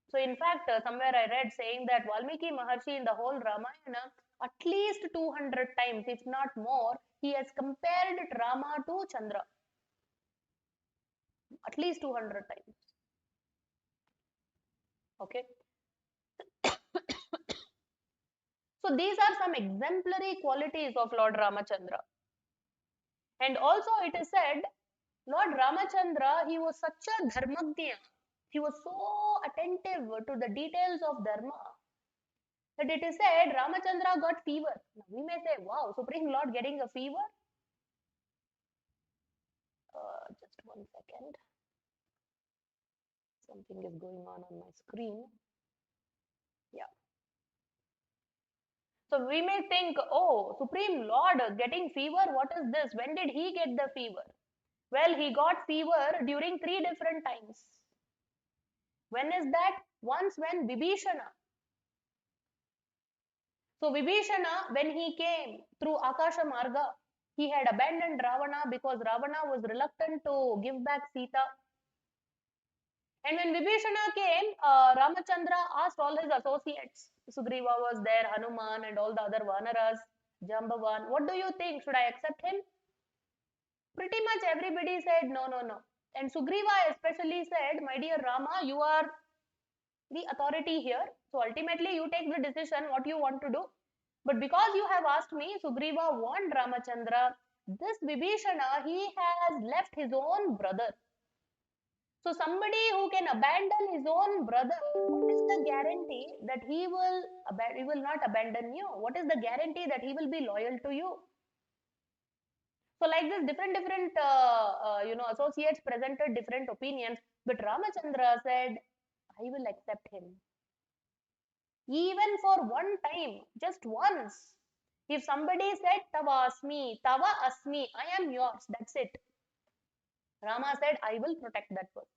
So in fact, somewhere I read saying that Valmiki Maharshi in the whole Ramayana, at least 200 times, if not more, he has compared Rama to Chandra. At least 200 times. Okay. So these are some exemplary qualities of Lord Ramachandra. And also it is said, Lord Ramachandra, he was such a dharmagya. He was so attentive to the details of dharma that it is said Ramachandra got fever. Now we may say, wow, Supreme Lord getting a fever? Just 1 second. Something is going on my screen. Yeah. So we may think, oh, Supreme Lord getting fever, what is this? When did he get the fever? Well, he got fever during 3 different times. When is that? Once when Vibhishana. So Vibhishana, when he came through Akasha Marga, he had abandoned Ravana because Ravana was reluctant to give back Sita. And when Vibhishana came, Ramachandra asked all his associates. Sugriva was there, Hanuman and all the other Vanaras, Jambavan. What do you think? Should I accept him? Pretty much everybody said no, no, no. And Sugriva especially said, my dear Rama, you are the authority here. So ultimately you take the decision what you want to do. But because you have asked me, Sugriva warned Ramachandra, this Vibhishana, he has left his own brother. So somebody who can abandon his own brother, what is the guarantee that he will not abandon you? What is the guarantee that he will be loyal to you? So like this, different associates presented different opinions, but Ramachandra said, I will accept him. Even for one time, just once. If somebody said, Tava Asmi, I am yours, that's it. Rama said, I will protect that person.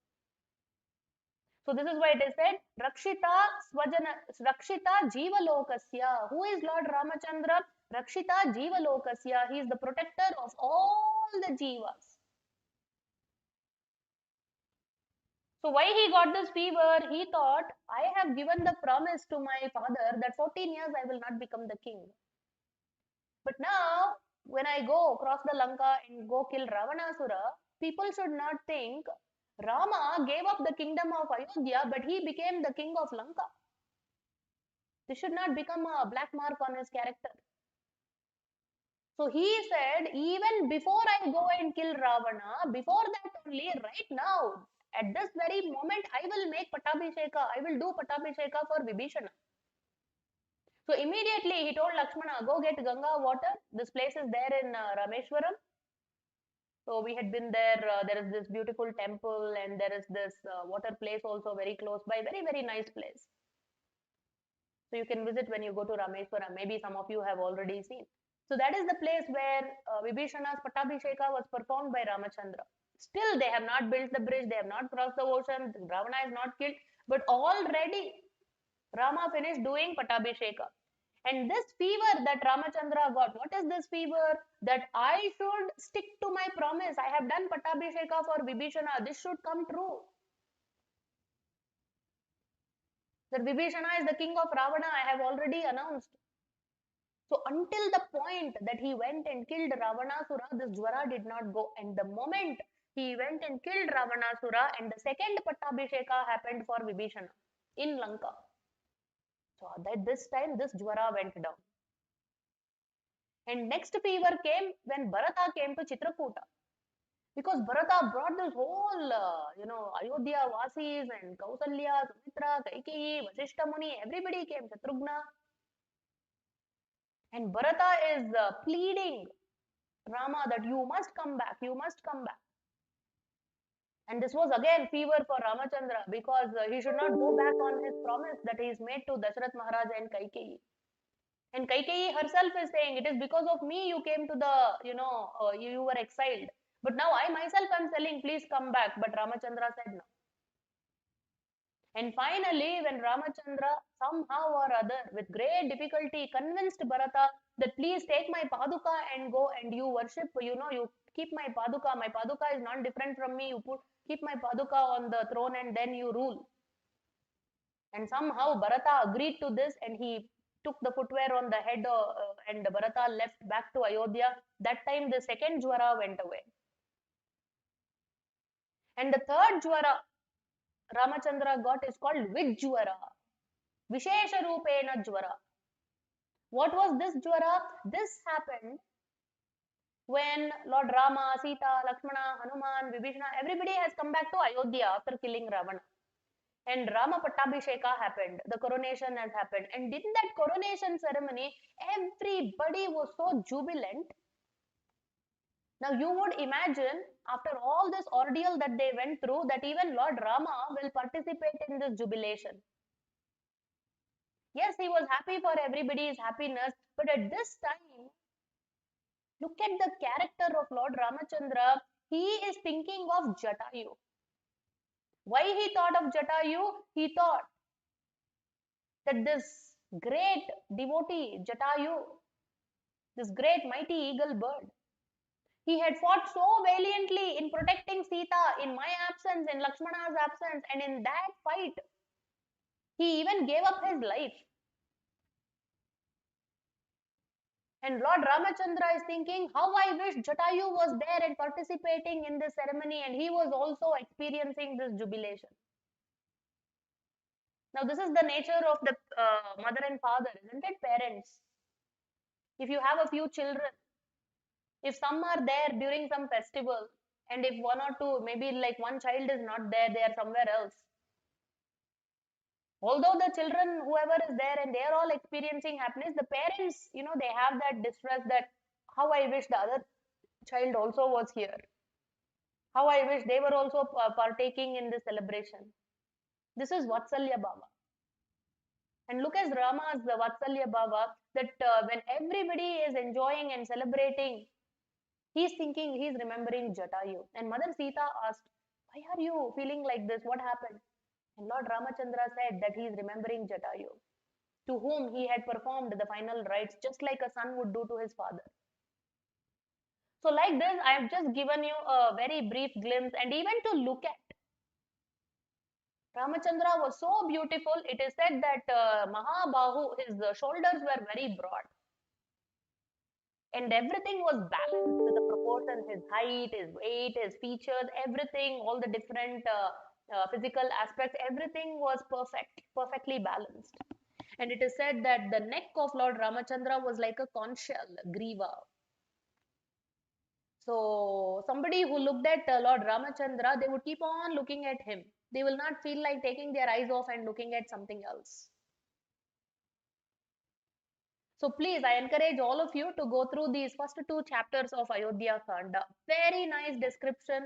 So this is why it is said, Rakshita Jiva Lokasya. Who is Lord Ramachandra? Rakshita Jiva Lokasya. He is the protector of all the Jivas. So why he got this fever? He thought, I have given the promise to my father that 14 years I will not become the king. But now, when I go across the Lanka and go kill Ravanasura, people should not think Rama gave up the kingdom of Ayodhya, but he became the king of Lanka. This should not become a black mark on his character. So he said, even before I go and kill Ravana, before that only, right now, at this very moment, I will make Patabhisheka. I will do Patabhisheka for Vibhishana. So immediately he told Lakshmana, go get Ganga water. This place is there in Rameshwaram. So we had been there. There is this beautiful temple and there is this water place also very close by. Very, very nice place. So you can visit when you go to Rameshwaram. Maybe some of you have already seen. So that is the place where Vibhishana's Patabhisheka was performed by Ramachandra. Still, they have not built the bridge. They have not crossed the ocean. Ravana is not killed. But already Rama finished doing Patabhisheka. And this fever that Ramachandra got, what is this fever? That I should stick to my promise. I have done Patabhisheka for Vibhishana. This should come true. That Vibhishana is the king of Ravana, I have already announced. So until the point that he went and killed Ravanasura, this Jwara did not go. And the moment he went and killed Ravanasura, and the second Patabhisheka happened for Vibhishana in Lanka. So that this time this Jwara went down. And next fever came when Bharata came to Chitrakuta. Because Bharata brought this whole, Ayodhya Vasis and Kausalya, Sumitra, Kaikeyi, Vasishta Muni, everybody came, Shatrughna. And Bharata is pleading Rama that you must come back, you must come back. And this was again fever for Ramachandra because he should not go back on his promise that he is made to Dasharath Maharaj and Kaikeyi. And Kaikeyi herself is saying, it is because of me you came to the, you were exiled. But now I myself am telling, please come back. But Ramachandra said no. And finally, when Ramachandra somehow or other, with great difficulty, convinced Bharata that please take my Paduka and go and you worship, you keep my Paduka. My Paduka is not different from me. Keep my Paduka on the throne and then you rule. And somehow Bharata agreed to this and he took the footwear on the head and Bharata left back to Ayodhya. That time the second Jwara went away. And the third Jwara Ramachandra got is called Vijwara. Vishesha Rupena Jwara. What was this Jwara? This happened when Lord Rama, Sita, Lakshmana, Hanuman, Vibhishana, everybody has come back to Ayodhya after killing Ravana. And Rama Pattabhisheka happened. The coronation has happened. And in that coronation ceremony, everybody was so jubilant. Now you would imagine, after all this ordeal that they went through, that even Lord Rama will participate in this jubilation. Yes, he was happy for everybody's happiness, but at this time, look at the character of Lord Ramachandra. He is thinking of Jatayu. Why he thought of Jatayu? He thought that this great devotee, Jatayu, this great mighty eagle bird, he had fought so valiantly in protecting Sita in my absence, in Lakshmana's absence, and in that fight, he even gave up his life. And Lord Ramachandra is thinking, how I wish Jatayu was there and participating in this ceremony, and he was also experiencing this jubilation. Now, this is the nature of the mother and father, isn't it, parents? If you have a few children, if some are there during some festival, and if one or two, maybe like one child is not there, they are somewhere else. Although the children, whoever is there, and they are all experiencing happiness, the parents, they have that distress that how I wish the other child also was here. How I wish they were also partaking in this celebration. This is Vatsalya Bhava. And look at Rama's Vatsalya Bhava, that when everybody is enjoying and celebrating, he's thinking, he's remembering Jatayu. And Mother Sita asked, why are you feeling like this? What happened? And Lord Ramachandra said that he is remembering Jatayu, to whom he had performed the final rites, just like a son would do to his father. So, like this, I have just given you a very brief glimpse, and even to look at. Ramachandra was so beautiful. It is said that Mahabahu, his shoulders were very broad, and everything was balanced with the proportion, his height, his weight, his features, everything, all the different physical aspects, everything was perfectly balanced. And it is said that the neck of Lord Ramachandra was like a conch shell, griva. So somebody who looked at Lord Ramachandra, they would keep on looking at him. They will not feel like taking their eyes off and looking at something else. So please, I encourage all of you to go through these first two chapters of Ayodhya Kanda. Very nice description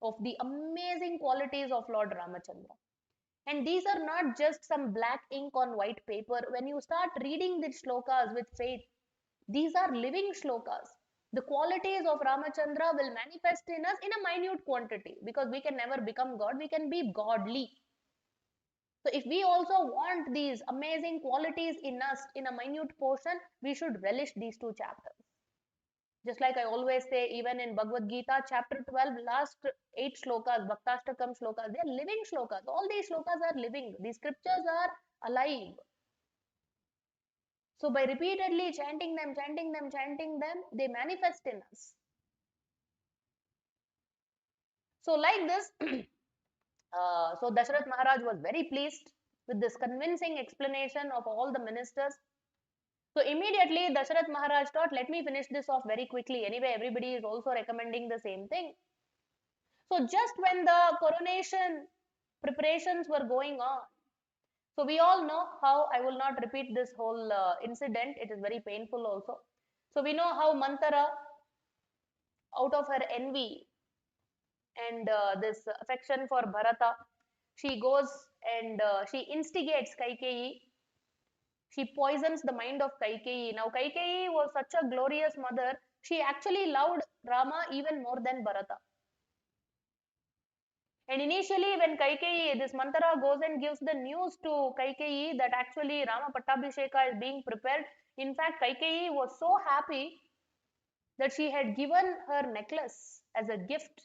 of the amazing qualities of Lord Ramachandra. And these are not just some black ink on white paper. When you start reading these shlokas with faith, these are living shlokas. The qualities of Ramachandra will manifest in us in a minute quantity, because we can never become God, we can be godly. So if we also want these amazing qualities in us in a minute portion, we should relish these two chapters. Just like I always say, even in Bhagavad Gita, chapter 12, last 8 shlokas, Bhaktastakam shlokas, they are living shlokas. All these shlokas are living. These scriptures are alive. So by repeatedly chanting them, chanting them, chanting them, they manifest in us. So like this, so Dasharath Maharaj was very pleased with this convincing explanation of all the ministers. So immediately Dasharath Maharaj thought, let me finish this off very quickly. Anyway, everybody is also recommending the same thing. So just when the coronation preparations were going on, so we all know how, I will not repeat this whole incident, it is very painful also. So we know how Mantara, out of her envy and this affection for Bharata, she goes and she instigates Kaikeyi. She poisons the mind of Kaikeyi. Now Kaikeyi was such a glorious mother, she actually loved Rama even more than Bharata. And initially, when Kaikeyi, this Mantara goes and gives the news to Kaikeyi that actually Rama Pattabhisheka is being prepared, in fact, Kaikeyi was so happy that she had given her necklace as a gift.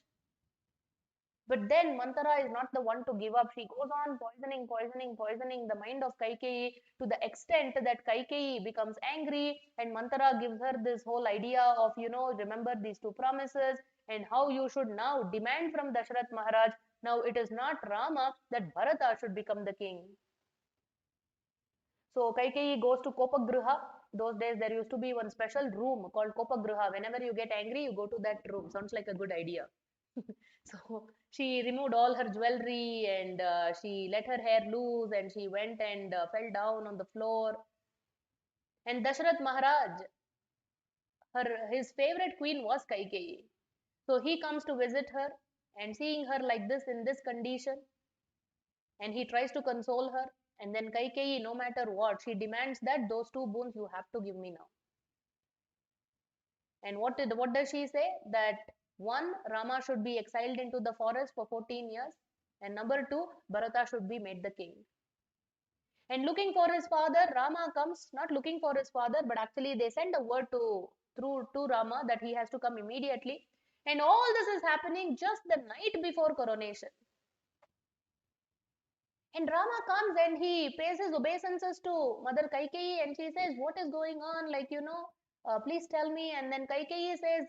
But then Mantara is not the one to give up. She goes on poisoning, poisoning, poisoning the mind of Kaikeyi to the extent that Kaikeyi becomes angry, and Mantara gives her this whole idea of, remember these two promises and how you should now demand from Dasharath Maharaj. Now it is not Rama, that Bharata should become the king. So Kaikeyi goes to Kopagriha. Those days there used to be one special room called Kopagriha. Whenever you get angry, you go to that room. Sounds like a good idea. So she removed all her jewelry and she let her hair loose and she went and fell down on the floor. And Dasharath Maharaj, his favorite queen was Kaikeyi. So he comes to visit her, and seeing her like this in this condition, and he tries to console her. And then Kaikeyi, no matter what, she demands that those two boons you have to give me now. And what does she say? That one, Rama should be exiled into the forest for 14 years, and number two, Bharata should be made the king. And looking for his father, Rama comes, not looking for his father, but actually they send a word to Rama that he has to come immediately. And all this is happening just the night before coronation. And Rama comes and he pays his obeisances to Mother Kaikeyi, and she says, what is going on? Like, please tell me. And then Kaikeyi says,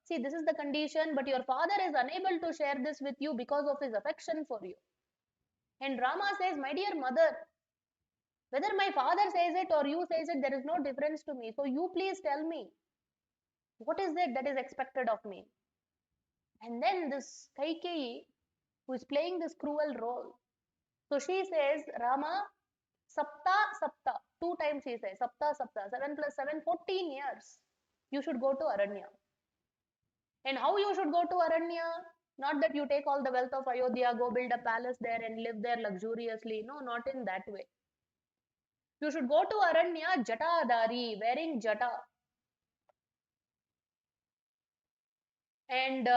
see, this is the condition, but your father is unable to share this with you because of his affection for you. And Rama says, my dear mother, whether my father says it or you says it, there is no difference to me. So you please tell me, what is it that is expected of me? And then this Kaikeyi, who is playing this cruel role, so she says, Rama, Sapta, Sapta. 2 times she says, Sapta, Sapta. 7 plus 7, 14 years. You should go to Aranya. And how you should go to Aranya? Not that you take all the wealth of Ayodhya, go build a palace there and live there luxuriously. No, not in that way. You should go to Aranya Jatadari, wearing jata. And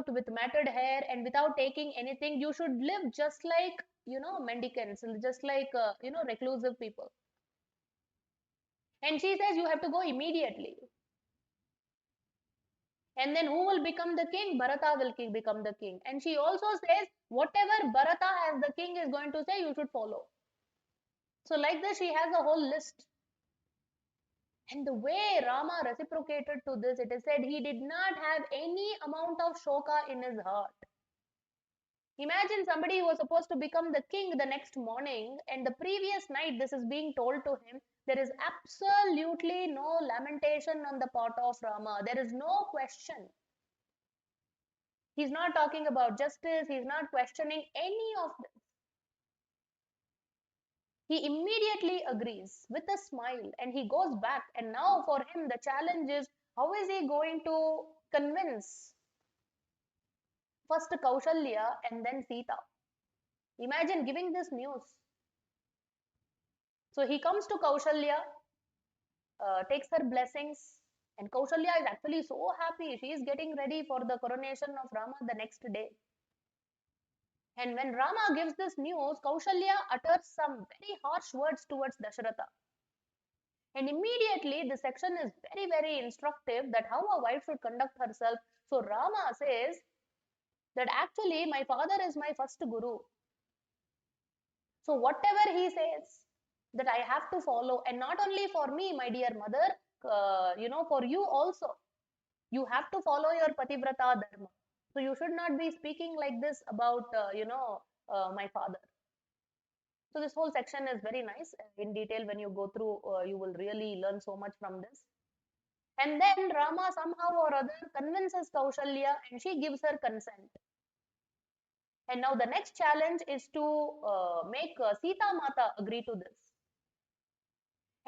with matted hair and without taking anything, you should live just like mendicants, just like reclusive people. And she says you have to go immediately. And then who will become the king? Bharata will become the king. And she also says whatever Bharata as the king is going to say, you should follow. So like this, she has a whole list. And the way Rama reciprocated to this, it is said he did not have any amount of shoka in his heart. Imagine somebody who was supposed to become the king the next morning, and the previous night this is being told to him. There is absolutely no lamentation on the part of Rama. There is no question. He's not talking about justice, he's not questioning any of this. He immediately agrees with a smile and he goes back. And now, for him, the challenge is how is he going to convince first Kaushalya and then Sita? Imagine giving this news. So he comes to Kaushalya, takes her blessings, and Kaushalya is actually so happy. She is getting ready for the coronation of Rama the next day. And when Rama gives this news, Kaushalya utters some very harsh words towards Dasharatha. And immediately, this section is very, very instructive that how a wife should conduct herself. So Rama says that actually my father is my first guru. So whatever he says, that I have to follow, and not only for me, my dear mother, for you also. You have to follow your pativrata dharma. So you should not be speaking like this about, my father. So this whole section is very nice. In detail, when you go through, you will really learn so much from this. And then Rama somehow or other convinces Kaushalya and she gives her consent. And now the next challenge is to make Sita Mata agree to this.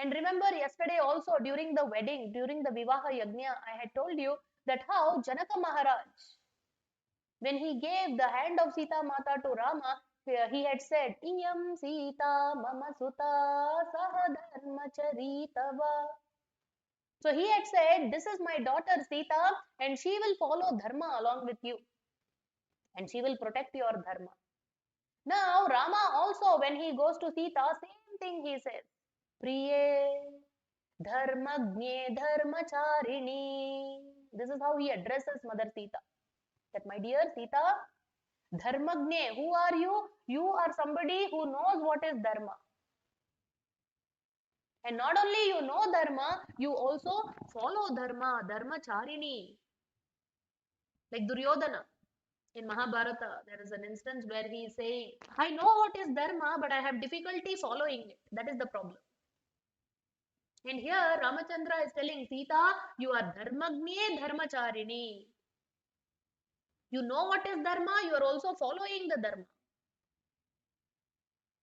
And remember yesterday also during the wedding, during the Vivaha Yajna, I had told you that how Janaka Maharaj, when he gave the hand of Sita Mata to Rama, he had said, Iyam Sita Mama Suta Sahadharmacharitava. So he had said, this is my daughter Sita and she will follow dharma along with you and she will protect your dharma. Now Rama also when he goes to Sita, same thing he says, Priye Dharmagne Dharmacharini. This is how he addresses Mother Sita. That my dear Sita, Dharmagne, who are you? You are somebody who knows what is dharma. And not only you know dharma, you also follow dharma, dharmacharini. Like Duryodhana in Mahabharata, there is an instance where he is saying, I know what is dharma, but I have difficulty following it. That is the problem. And here Ramachandra is telling Sita, you are dharmagne dharmacharini. You know what is dharma, you are also following the dharma.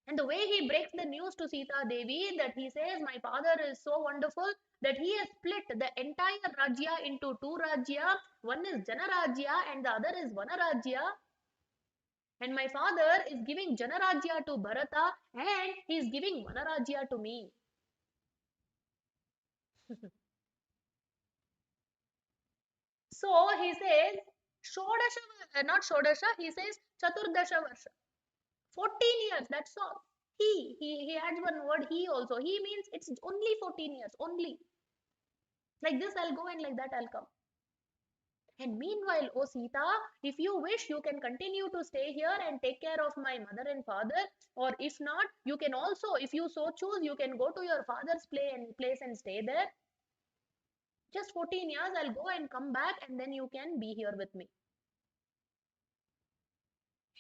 And the way he breaks the news to Sita Devi that he says, my father is so wonderful that he has split the entire Rajya into two Rajya. One is Janarajya and the other is Vanarajya. And my father is giving Janarajya to Bharata and he is giving Vanarajya to me. So he says, not Shodasha, he says Chaturdasha Varsha. 14 years, that's all. He adds one word, he also. He means it's only 14 years, only. Like this I'll go and like that I'll come. And meanwhile, O Sita, if you wish, you can continue to stay here and take care of my mother and father. Or if not, you can also, if you so choose, you can go to your father's place and stay there. Just 14 years, I'll go and come back and then you can be here with me.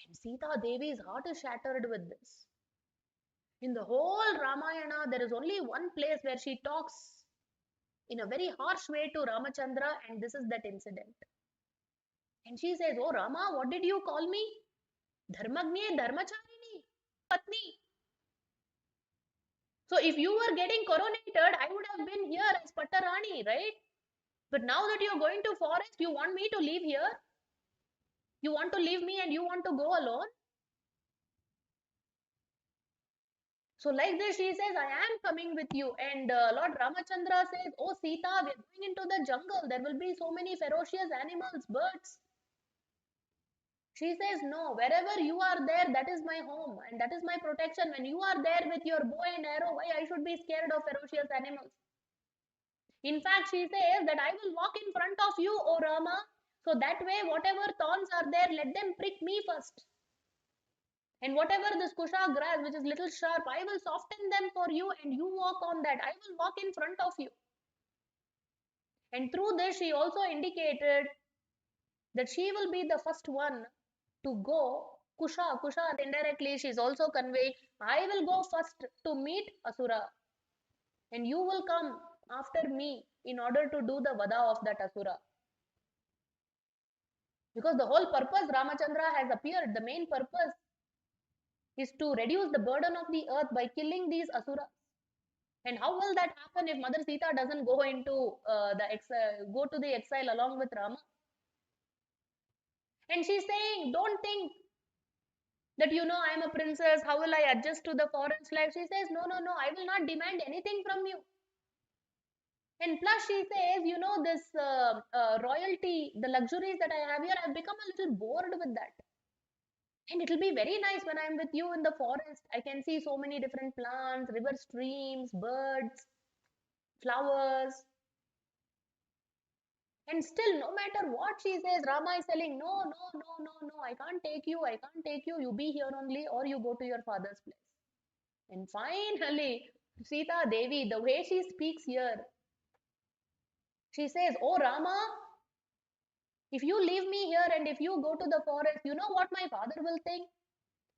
And Sita Devi's heart is shattered with this. In the whole Ramayana, there is only one place where she talks in a very harsh way to Ramachandra, and this is that incident. And she says, oh Rama, what did you call me? Dharmagne Dharmacharini, Patni. So if you were getting coronated, I would have been here as Pattarani, right? But now that you're going to forest, you want me to leave here? You want to leave me and you want to go alone? So like this, she says, I am coming with you. And Lord Ramachandra says, oh Sita, we're going into the jungle. There will be so many ferocious animals, birds. She says, no, wherever you are there, that is my home and that is my protection. When you are there with your bow and arrow, why I should be scared of ferocious animals? In fact, she says that I will walk in front of you, O Rama. So that way, whatever thorns are there, let them prick me first. And whatever this kusha grass, which is little sharp, I will soften them for you and you walk on that. I will walk in front of you. And through this, she also indicated that she will be the first one to go. Kusha, indirectly, she is also conveying, I will go first to meet Asura. And you will come after me in order to do the vada of that Asura. Because the whole purpose Ramachandra has appeared, the main purpose is to reduce the burden of the earth by killing these asuras. And how will that happen if Mother Sita doesn't go into go to the exile along with Rama? And she's saying, don't think that I am a princess. How will I adjust to the forest life? She says, no, I will not demand anything from you. And plus, she says, this royalty, the luxuries that I have here, I've become a little bored with that. And it'll be very nice when I'm with you in the forest. I can see so many different plants, river streams, birds, flowers. And still, no matter what she says, Rama is telling, no, I can't take you, I can't take you. You be here only or you go to your father's place. And finally, Sita Devi, the way she speaks here, she says, oh Rama, if you leave me here and if you go to the forest, you know what my father will think?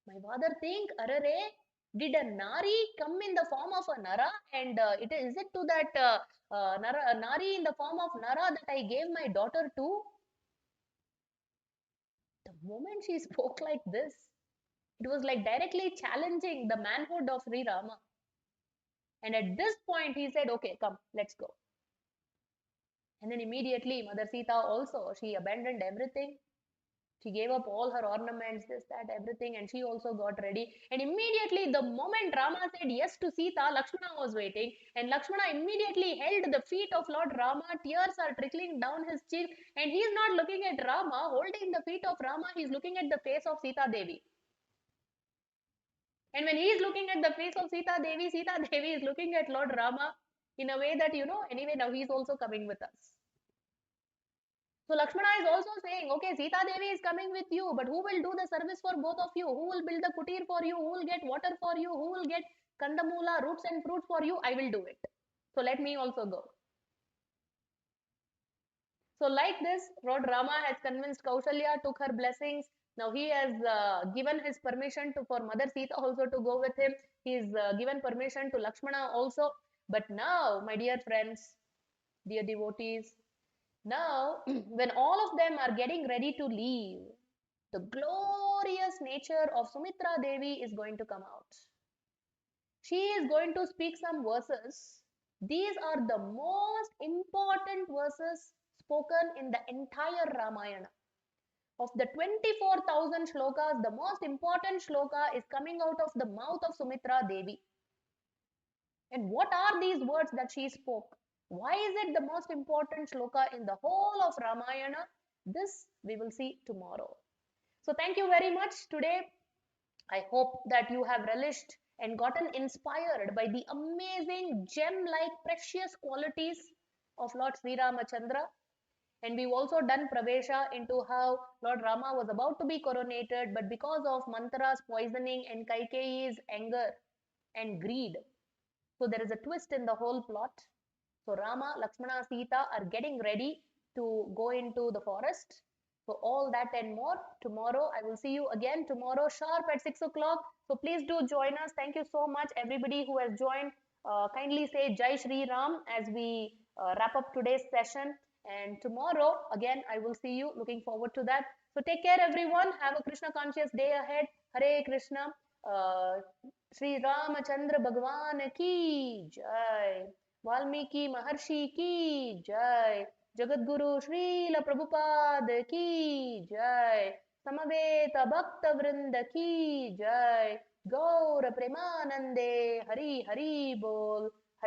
My father think, arare, did a Nari come in the form of a Nara? And is it to that Nari in the form of Nara that I gave my daughter to? The moment she spoke like this, it was like directly challenging the manhood of Sri Rama. And at this point, he said, okay, come, let's go. And then immediately, Mother Sita also, she abandoned everything. She gave up all her ornaments, this, that, everything, and she also got ready. And immediately, the moment Rama said yes to Sita, Lakshmana was waiting. And Lakshmana immediately held the feet of Lord Rama. Tears are trickling down his cheek. And he is not looking at Rama, holding the feet of Rama, he is looking at the face of Sita Devi. And when he is looking at the face of Sita Devi is looking at Lord Rama in a way that, anyway, now he is also coming with us. So Lakshmana is also saying, okay, Sita Devi is coming with you, but who will do the service for both of you? Who will build the kutir for you? Who will get water for you? Who will get kandamula, roots and fruits for you? I will do it. So let me also go. So like this, Lord Rama has convinced Kaushalya, took her blessings. Now he has given his permission for Mother Sita also to go with him. He's given permission to Lakshmana also. But now, my dear friends, dear devotees, now when all of them are getting ready to leave, the glorious nature of Sumitra Devi is going to come out. She is going to speak some verses. These are the most important verses spoken in the entire Ramayana. Of the 24,000 shlokas, the most important shloka is coming out of the mouth of Sumitra Devi. And what are these words that she spoke? Why is it the most important shloka in the whole of Ramayana? This we will see tomorrow. So thank you very much today. I hope that you have relished and gotten inspired by the amazing gem-like precious qualities of Lord Sri Ramachandra. And we've also done Pravesha into how Lord Rama was about to be coronated, but because of Manthara's poisoning and Kaikeyi's anger and greed. So there is a twist in the whole plot. So Rama, Lakshmana, Sita are getting ready to go into the forest. So all that and more tomorrow. I will see you again tomorrow sharp at 6 o'clock. So please do join us. Thank you so much everybody who has joined. Kindly say Jai Shri Ram as we wrap up today's session. And tomorrow again I will see you. Looking forward to that. So take care everyone. Have a Krishna conscious day ahead. Hare Krishna. Sri Ramachandra Bhagwan ki Jai. Valmiki महर्षि की जय। Jagadguru Srila Prabhupada ki jai. Samaveta Bhakta Vrinda ki jai. Gaura Premanande Hari Hari Bol.